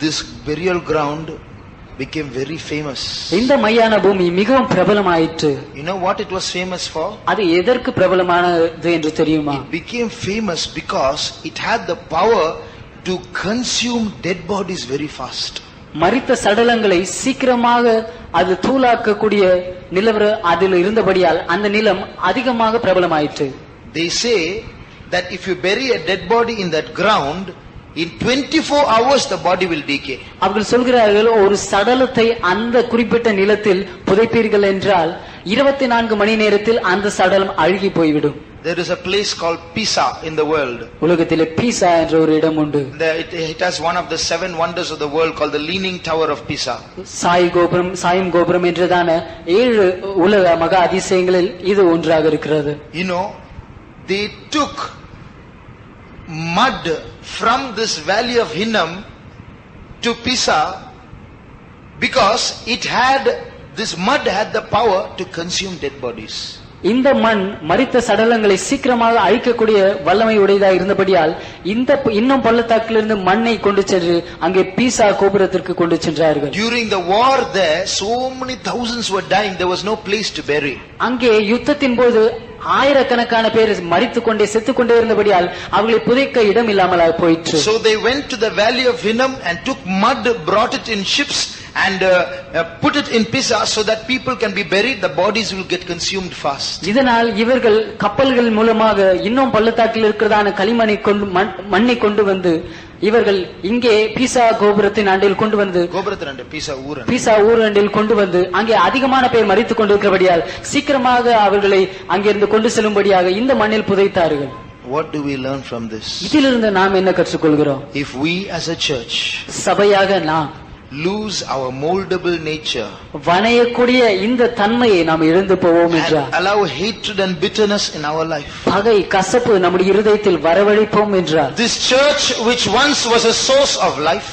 This burial ground became very famous. இந்த மயான பூமி மிகவும் பிரபலமாயிற்று. You know what it was famous for? அது எதற்கு பிரபலமானது என்று தெரியுமா? It became famous because it had the power to consume dead bodies very fast. மரித்த சடலங்களை சீக்கிரமாக அது தூளாக்கக்கூடிய நிலவர அதில் இருந்தபடியால் அந்த நிலம் அதிகமாக பிரபலமாயிற்று. They say that if you bury a dead body in that ground, in 24 hours the body will decay. அவர்கள் சொல்கிறார்கள், ஒரு சடலத்தை அந்த குறிப்பிட்ட நிலத்தில் புதைப்பீர்கள் என்றால் 24 மணி நேரத்தில் அந்த சடலம் அழுகி போய்விடும். There is a place called Pisa in the world. உலகத்திலே பீசா என்ற ஒரு இடம் உண்டு. It has one of the 7 wonders of the world called the Leaning Tower of Pisa. சாயும் கோபுரம் என்றதான 7 உலக மகா அதிசயங்களில் இது ஒன்றாக இருக்கிறது. You know, they took mud from this valley of Hinnom to Pisa because this mud had the power to consume dead bodies. இந்த மண் மரித்த சடலங்களை சீக்கிரமாக அழிக்கக்கூடிய வல்லமை உடையதாக இருந்தபடியால் இன்னும் பள்ளத்தாக்கிலிருந்து மண்ணை கொண்டு சென்று அங்கே பீசா கோபுரத்திற்கு கொண்டு சென்றார்கள். During the war there, so many thousands were dying. There was no place to bury. அங்கே யுத்தத்தின் போது ஆயிரக்கணக்கான பேர் மரித்துக் கொண்டே செத்துக் கொண்டே இருந்தபடியால் அவர்களை புதைக்க இடம் இல்லாமல் போயிற்று. So they went to the valley of Hinnom and took mud, brought it in ships and put it in Pisa so that people can be buried. The bodies will get consumed fast. இதனால் இவர்கள் கப்பல்கள் மூலமாக இன்னும் பள்ளத்தாக்கில் இருக்கிறதான களிமண்ணை கொண்டு மண்ணை கொண்டு வந்து இவர்கள் இங்கே பீசா கோபுரத்தின் அண்டில் கொண்டு வந்து பீசா ஊரண்டில் கொண்டு வந்து அங்கே அதிகமான பேர் மரித்துக் கொண்டிருக்கிறபடியால் சீக்கிரமாக அவர்களை அங்கிருந்து கொண்டு செல்லும்படியாக இந்த மண்ணில் புதைத்தார்கள். What do we learn from this? இதிலிருந்து நாம் என்ன கற்றுக்கொள்கிறோம்? If we as a church சபையாக நாம் lose our moldable nature, வணையக்கூடிய இந்த தன்மையை நாம் இழந்து போவோம் என்றால், allow hatred and bitterness in our life, பகை கசப்பு நம்முடைய இருதயத்தில் வரவழைப்போம் என்றால், this church which once was a source of life,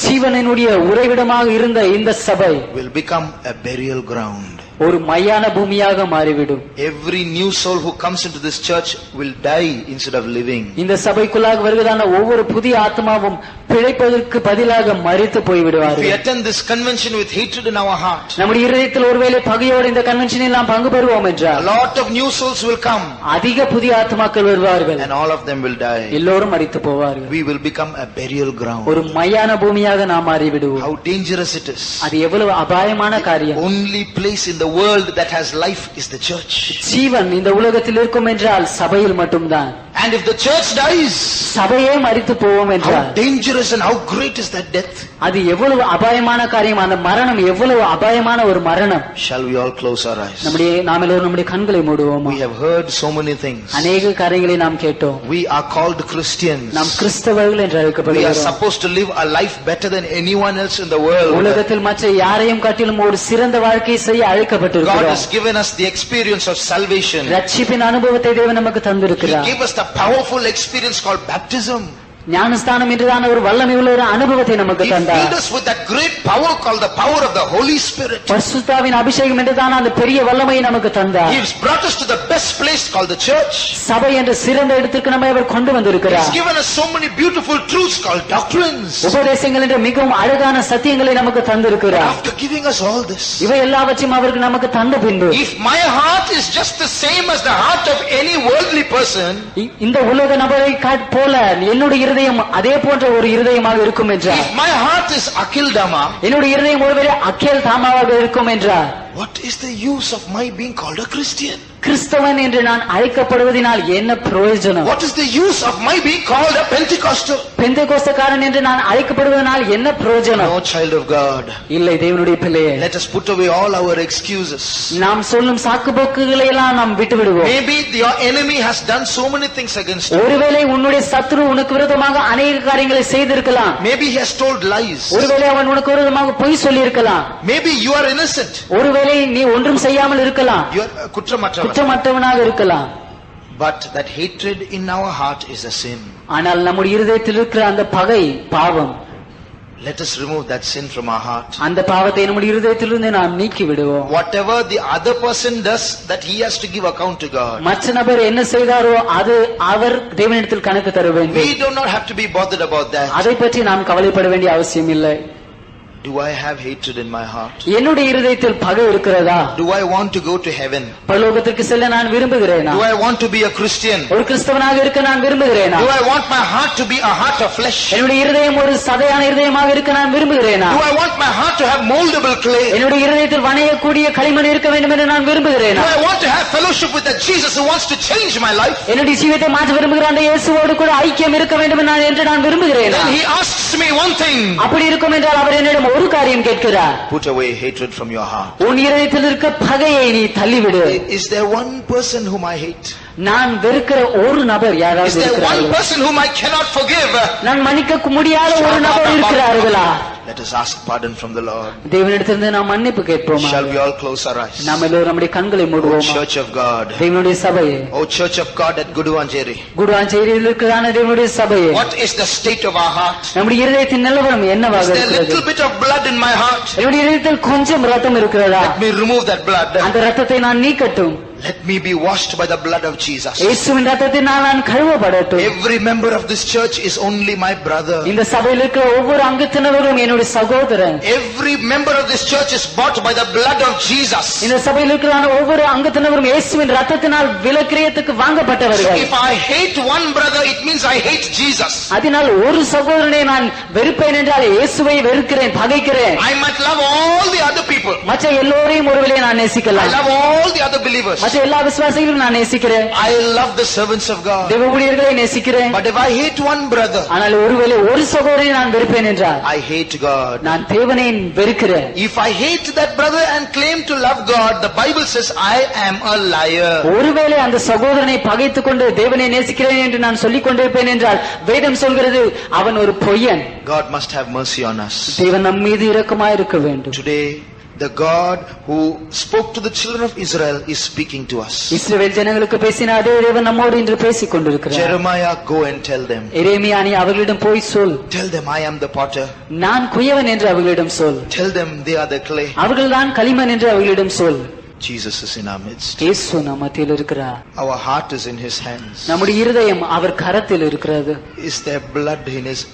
ஜீவனினுடைய உறைவிடமாக இருந்த இந்த சபை will become a burial ground. ஒரு மையான பூமியாக மாறிவிடும். Every new soul who comes into this church will die instead of living. இந்த சபைக்குள்ளாக வருகிறதான ஒவ்வொரு புதிய ஆத்மாவும் பிழைப்பதற்கு பதிலாக மரித்து போய்விடுவார்கள். If we attend this convention with hatred in our heart, நம்முடைய இதயத்தில் ஒருவேளை பகையோடு இந்த கன்வென்ஷனில் நாம் பங்கு பெறுவோம் என்றால், a lot of new souls will come, அதிக புதிய ஆத்மாக்கள் வருவார்கள், and all of them will die. எல்லோரும் மரித்து போவார்கள். We will become a burial ground. ஒரு மையான பூமியாக நாம் மாறிவிடுவோம். How dangerous it is. அது எவ்வளவு அபாயமான காரியம். Only place in the world that has life is the church. ஜீவன் இந்த உலகத்தில் இருக்கும் என்றால் சபையில் மட்டும்தான். And if the church dies, சபையே மரித்து போவோம் என்றால், how dangerous and how great is that death. அது எவ்வளவு அபாயமான காரியம். அந்த மரணம் எவ்வளவு அபாயமான ஒரு மரணம். Shall we all close our eyes? நாம் எல்லோரும் நம்முடைய கண்களை மூடுவோம். We have heard so many things. அநேக காரியங்களை நாம் கேட்டோம். We are called Christians. நாம் கிறிஸ்தவர்கள் என்று We are அழைக்கப்படுகிறோம். supposed to live a life better than anyone else in the world. உலகத்தில் மற்ற யாரையும் காட்டிலும் ஒரு சிறந்த வாழ்க்கை செய்ய God அழைக்கப்பட்டிருக்கிறோம். has given us the experience of salvation. ரட்சிப்பின் அனுபவத்தை தேவன் நமக்கு He தந்திருக்கிறார். gave us the powerful experience called baptism. ஞானஸ்தானம் என்றுதான ஒரு வல்லமை உள்ள ஒரு அனுபவத்தை நமக்கு He தந்தார். filled us with that great power called the power of the Holy Spirit. பரிசுத்தாவின் அபிஷேகம் என்றுதான அந்த பெரிய வல்லமையை நமக்கு தந்தார். He has brought us to the best place called the church. சபை என்ற சிறந்த இடத்திற்கு நம்மை அவர் கொண்டு He வந்திருக்கிறார். has given us so many beautiful truths called doctrines. உபதேசங்கள் என்ற மிகவும் அழகான சத்தியங்களை நமக்கு தந்திருக்கிறார். After giving us all this, இவை எல்லாவற்றையும் அவருக்கு நமக்கு தந்த பின்பு, if my heart is just the same as the heart of any worldly person, இந்த உலக நபரை போல என்னுடைய இருதயம் அதே போன்ற ஒரு இருதயமாக இருக்கும் என்றார். if my heart is Akildama, என்னுடைய இருதயம் ஒருவேளை அக்கேல் தாமாவாக இருக்கும் என்றார், what is the use of my being called a Christian? கிறிஸ்தவன் என்று நான் அழைக்கப்படுவதனால் என்ன பிரயோஜனம்? What is the use of my being called a Pentecostal? பெந்தேகோஸ்தக்காரன் என்று நான் அழைக்கப்படுவதனால் என்ன பிரயோஜனம்? No, child of God. இல்லை, தேவனுடைய பிள்ளையே, Let us put away all our excuses. நாம் சொல்லும் சாக்குப்போக்குகளை எல்லாம் நாம் விட்டு விடுவோம். Maybe your enemy has done so many things against you. ஒருவேளை உன்னுடைய சத்துரு உனக்கு விரோதமாக அநேக காரியங்களை செய்திருக்கலாம். Maybe he has told lies. ஒருவேளை அவன் உனக்கு விரோதமாக பொய் சொல்லி இருக்கலாம். Maybe you are innocent. ஒருவேளை நீ ஒன்றும் செய்யாமல் இருக்கலாம். You are குற்றமற்றவனாக இருக்கலாம். But that hatred in our heart is a sin. ஆனால் நம்முடைய இருதயத்தில் இருக்கிற அந்த பகை பாவம். Let us remove that sin from our heart. அந்த பாவத்தை நம்முடைய இருதயத்திலிருந்து நாம் நீக்கி விடுவோம். Whatever the other person does, that he has to give account to God. மற்ற நபர் என்ன செய்தாரோ அது அவர் தேவனிடத்தில் கணக்கு தர வேண்டும். We do not have to be bothered about that. அதை பற்றி நாம் கவலைப்பட வேண்டிய அவசியம் இல்லை. Do I have hatred in my heart? என்னுடைய இருதயத்தில் பகை இருக்கிறதா? Do I want to go to heaven? பரலோகத்திற்கு செல்ல நான் விரும்புகிறேனா? Do I want to be a Christian? ஒரு கிறிஸ்தவனாக இருக்க நான் விரும்புகிறேனா? Do I want my heart to be a heart of flesh? என்னுடைய இருதயம் ஒரு சதையான இருதயமாக இருக்க நான் விரும்புகிறேனா? Do I want my heart to have moldable clay? என்னுடைய இருதயத்தில் வணையக்கூடிய களிமண் இருக்க வேண்டும் என்று நான் விரும்புகிறேனா? Do I want to have fellowship with the Jesus who wants to change my life? என்னுடைய ஜீவிதத்தை மாற்ற விரும்புகிற அந்த இயேசுவோடு கூட ஐக்கியம் இருக்க வேண்டும் என்று நான் விரும்புகிறேனா? Then he asks me one thing. அப்படி இருக்கும் என்றால் அவர் என்னிடம் ஒரு காரியம் கேட்கிறார். Put away hatred from your heart. உன் இருதயத்தில் இருக்க பகையை நீ தள்ளிவிடு. Is there one person whom I hate? நான் வெறுக்கிற ஒரு நபர் யாராவது Is there one இருக்கிறார்களா? person whom I cannot forgive? நான் மன்னிக்க முடியாத ஒரு நபர் இருக்கிறார்களா? Let us ask pardon from the Lord. தேவனிடத்திலிருந்து நாம் மன்னிப்பு கேட்போமா? Shall we all close our eyes? நாம் எல்லோரும் நம்முடைய கண்களை O மூடுவோமா? Church of God. தேவனுடைய சபையே, O Church of God at Guduvanjeri. குடுவாஞ்சேரியில் இருக்கிறதான தேவனுடைய சபையே, What is the state of our heart? நம்முடைய இருதயத்தின் நிலவரம் என்னவாக Is there a இருக்கிறது? little bit of blood in my heart? என்னுடைய இருதயத்தில் கொஞ்சம் ரத்தம் இருக்கிறதா? Let me remove that blood. அந்த ரத்தத்தை நான் நீக்கட்டும். Let me be washed by the blood of Jesus. இயேசுவின் இரத்தத்தினால் நான் கழுவப்படட்டும். Every member of this church is only my brother. இந்த சபையில் இருக்கிற ஒவ்வொரு அங்கத்தினரும் என்னுடைய சகோதரன். Every member of this church is bought by the blood of Jesus. இந்த சபையில் இருக்கிற ஒவ்வொரு அங்கத்தினரும் இயேசுவின் இரத்தத்தினால் விலைக்கிரயத்துக்கு வாங்கப்பட்டவர்கள். If I hate one brother, it means I hate Jesus. அதனால் ஒரு சகோதரனை நான் வெறுப்பேன் என்றால் இயேசுவை வெறுக்கிறேன், பகைக்கிறேன். I might love all the other people. மற்ற எல்லோரையும் ஒருவேளை நான் நேசிக்கலாம். I love all the other believers. மற்ற எல்லா விசுவாசிகளையும் நான் நேசிக்கிறேன். I love the servants of God. தேவ ஊழியர்களை நேசிக்கிறேன். But if I hate one brother, ஆனால் ஒருவேளை ஒரு சகோதரனை நான் வெறுப்பேன் என்றால் I hate God. நான் தேவனை வெறுக்கிறேன். If I hate that brother and claim to love God, the Bible says I am a liar. ஒருவேளை அந்த சகோதரனை பகைத்துக் கொண்டு தேவனை நேசிக்கிறேன் என்று நான் சொல்லிக் கொண்டிருப்பேன் என்றால் வேதம் சொல்கிறது அவன் ஒரு பொய்யன். God must have mercy on us. தேவன் நம் மீது இரக்கமாய் இருக்க வேண்டும். Today the God who spoke to the children of Israel is speaking to us. இஸ்ரவேல் ஜனங்களுக்கு பேசின அதே தேவன் நம்மோடு இன்று பேசிக் கொண்டிருக்கிறார். Jeremiah, go and tell them. எரேமியா நீ அவர்களிடம் போய் சொல். Tell them I am the potter. நான் குயவன் என்று அவர்களிடம் சொல். Tell them they are the clay. அவர்கள்தான் களிமண் என்று அவர்களிடம் சொல். Jesus is in our midst. இயேசு நம்ம மத்தியில் இருக்கிறார். Our heart is in his hands. நம்முடைய இருதயம் அவர் கரத்தில் இருக்கிறது. Is there blood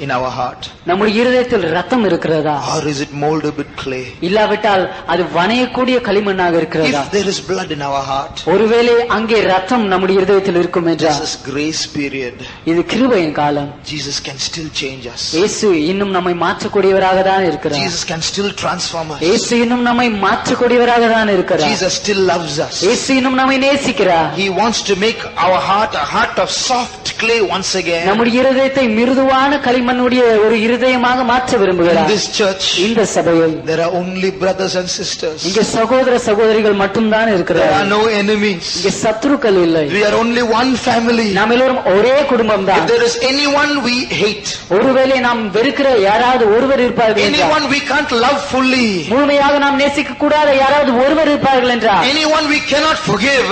in our heart? நம்முடைய இருதயத்தில் ரத்தம் இருக்கிறதா? Or is it molded with clay? இல்லாவிட்டால் அது வனையக்கூடிய களிமண்ணாக இருக்கிறதா? If there is blood in our heart, ஒருவேளை அங்கே ரத்தம் நம்முடைய இருதயத்தில் இருக்கும் என்றால் this is grace period. இது கிருபையின் காலம். Jesus can still change us. இயேசு இன்னும் நம்மை மாற்றக்கூடியவராக தான் இருக்கிறார். Jesus can still transform us. இயேசு இன்னும் நம்மை மாற்றக்கூடியவராக தான் இருக்கிறார். Jesus still loves us. இயேசு இன்னும் நம்மை நேசிக்கிறார். He wants to make our heart a heart of soft clay once again. நம்முடைய இருதயத்தை மிருதுவான களிமண்ணுடைய ஒரு இருதயமாக மாற்ற விரும்புகிறார். In this church, இந்த சபையில் there are only brothers and sisters. இங்கே சகோதர சகோதரிகள் மட்டும்தான் There are இருக்கிறார்கள். no enemies. இங்கே சத்துருக்கள் இல்லை. We are only one family. நாம் எல்லோரும் ஒரே குடும்பம் தான். If there is anyone we hate, ஒருவேளை நாம் வெறுக்கிற யாராவது ஒருவர் இருப்பார்கள் என்றால், anyone we can't love fully, முழுமையாக நாம் நேசிக்க கூடாத யாராவது ஒருவர் இருப்பார்கள் என்றால், anyone we cannot forgive,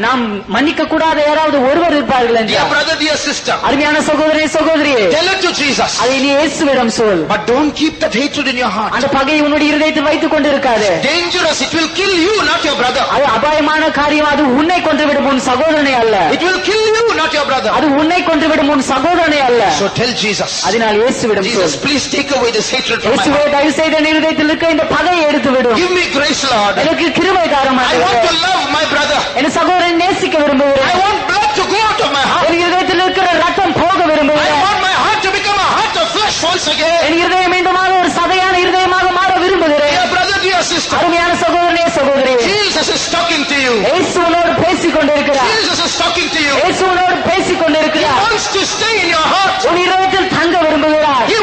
நாம் மன்னிக்க கூடாத யாராவது ஒருவர் இருப்பார்கள் dear என்றால், brother, dear sister, அருமையான சகோதரே சகோதரியே, tell it to Jesus. அதை நீ இயேசுவிடம் சொல். But don't keep that hatred in your heart. அந்த பகையை உன்னுடைய இருதயத்தில் வைத்துக் கொண்டிருக்காது. Dangerous. It will kill you, not your brother. அது அபாயமான காரியம். அது உன்னை கொன்றுவிடும் உன் சகோதரனை அல்ல. It will kill you, not your brother. அது உன்னை கொன்றுவிடும் உன் சகோதரனை அல்ல. So tell Jesus. அதனால் இயேசுவிடம் சொல். Jesus, please take away this hatred from my இயேசுவே, heart. தயவு செய்து என் இருதயத்தில் இருக்க இந்த பகையை எடுத்து விடும். Give me grace, Lord. எனக்கு கிருபை தாரும். I want to love my brother. என் சகோதரனை நேசிக்க I விரும்புகிறேன். want blood to go out of my heart. என் இருதயத்தில் இருக்கிற ரத்தம் போக I விரும்புகிறேன். want my heart to become a heart of flesh once again. என் இருதயம் மீண்டுமாக ஒரு சதையான இருதயமாக மாற விரும்புகிறேன். Dear brother, dear sister, அருமையான சகோதரனே சகோதரி, Jesus is talking to you. இயேசு உன்னோடு பேசிக் கொண்டிருக்கிறார். Jesus is talking to you. இயேசு உன்னோடு பேசிக் He கொண்டிருக்கிறார். wants to stay in your heart. உன் இருதயத்தில் தங்க விரும்புகிறார். He